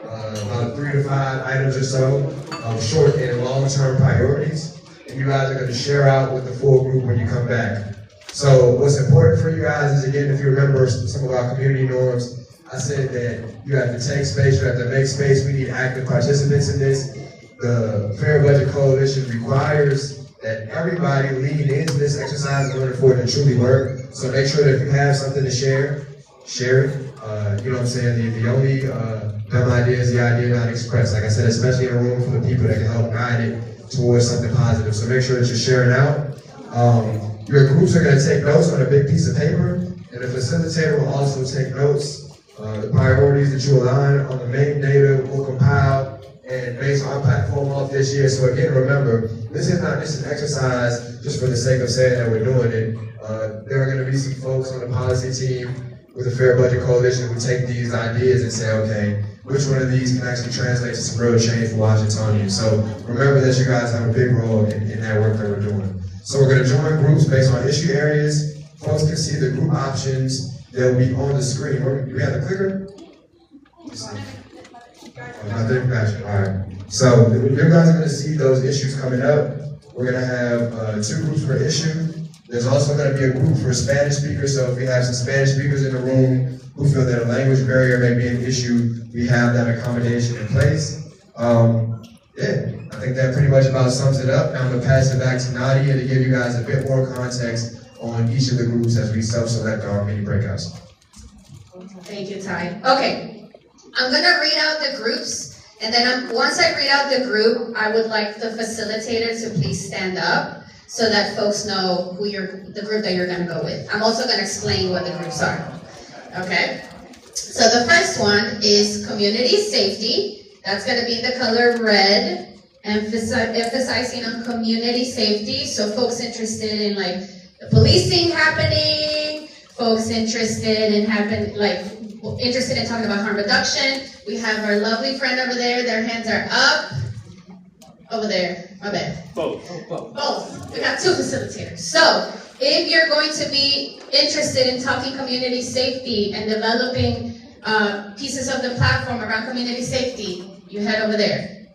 about 3 to 5 items or so, of short and long-term priorities. And you guys are going to share out with the full group when you come back. So what's important for you guys is, again, if you remember some of our community norms, I said that you have to take space, you have to make space. We need active participants in this. The Fair Budget Coalition requires that everybody lead into this exercise in order for it to truly work. So make sure that if you have something to share, share it. You know what I'm saying? The only dumb idea is the idea not expressed. Like I said, especially in a room full of people that can help guide it towards something positive. So make sure that you're sharing out. Your groups are going to take notes on a big piece of paper, and the facilitator will also take notes. The priorities that you align on the main data will compile and base our platform off this year. So again, remember, this is not just an exercise just for the sake of saying that we're doing it. There are going to be some folks on the policy team with the Fair Budget Coalition who take these ideas and say, okay, which one of these can actually translate to some real change for Washingtonians? So remember that you guys have a big role in that work that we're doing. So we're going to join groups based on issue areas. Folks can see the group options. They'll be on the screen. Do we have the clicker? All right. So you guys are going to see those issues coming up. We're going to have 2 groups per issue. There's also going to be a group for Spanish speakers. So if we have some Spanish speakers in the room who feel that a language barrier may be an issue, we have that accommodation in place. Yeah, I think that pretty much about sums it up. Now I'm going to pass it back to Nadia to give you guys a bit more context on each of the groups as we self-select our mini breakouts. Thank you, Ty. Okay, I'm gonna read out the groups, and then once I read out the group, I would like the facilitator to please stand up so that folks know who the group that you're gonna go with. I'm also gonna explain what the groups are. Okay? So the first one is community safety. That's gonna be the color red, emphasizing on community safety. So folks interested in like the policing happening, folks interested in interested in talking about harm reduction. We have our lovely friend over there. Their hands are up. Over there. My bad. Both. We got 2 facilitators. So if you're going to be interested in talking community safety and developing pieces of the platform around community safety, you head over there.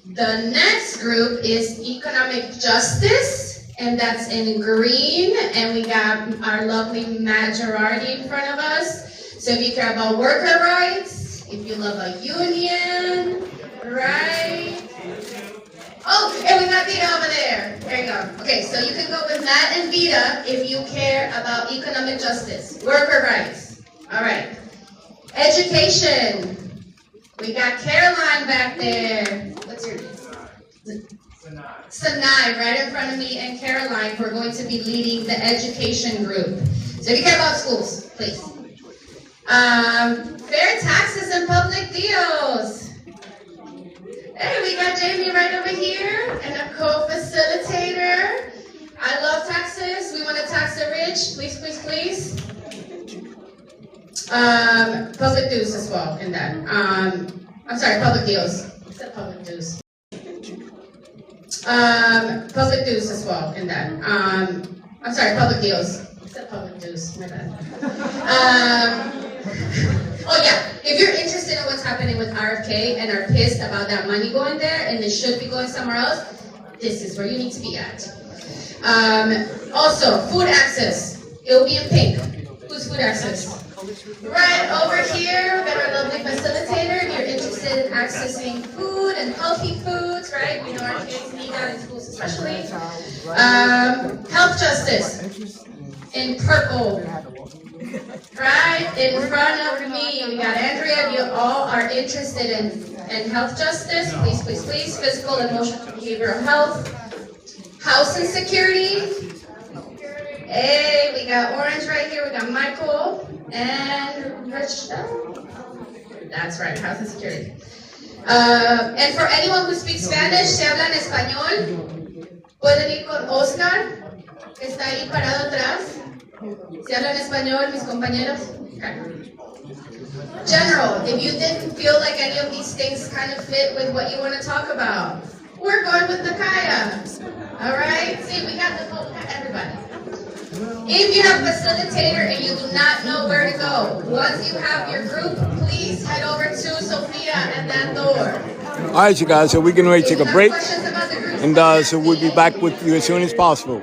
The next group is economic justice, and that's in green, and we got our lovely Matt Girardi in front of us. So if you care about worker rights, if you love a union, right? Oh, and we got Vita over there. There you go. Okay, so you can go with Matt and Vita if you care about economic justice, worker rights. All right. Education. We got Caroline back there. What's your name? Sanai, right in front of me, and Caroline, who are going to be leading the education group. So if you care about schools, please. Fair taxes and public deals. Hey, we got Jamie right over here, and a co-facilitator. I love taxes. We want to tax the rich. Please, please, please. Public dues as well in that. I'm sorry, public deals. I said public dues. Public dues as well in that. I'm sorry, public deals. I said public dues, my bad. Oh yeah, if you're interested in what's happening with RFK and are pissed about that money going there and it should be going somewhere else, this is where you need to be at. Also, food access. It'll be in pink. Who's food access? Right over here, we got our lovely facilitator. If you're interested in accessing food and healthy foods, right? We know our kids need that in schools especially. Health justice in purple. Right in front of me, we got Andrea. You all are interested in health justice. Please, please, please. Physical, emotional, behavioral health. House and security. Hey, we got Orange right here. We got Michael and Rachel. That's right, house and security. And for anyone who speaks Spanish, se habla en español. Pueden ir con Oscar, que está ahí parado atrás. ¿Se habla en español, mis compañeros? Okay. General, if you didn't feel like any of these things kind of fit with what you want to talk about, we're going with Nakaya. All right? See, we got the whole, everybody. If you have a facilitator and you do not know where to go, once you have your group, please head over to Sophia and that door. All right, you guys, so we're getting ready to take a break. And so we'll be back with you as soon as possible.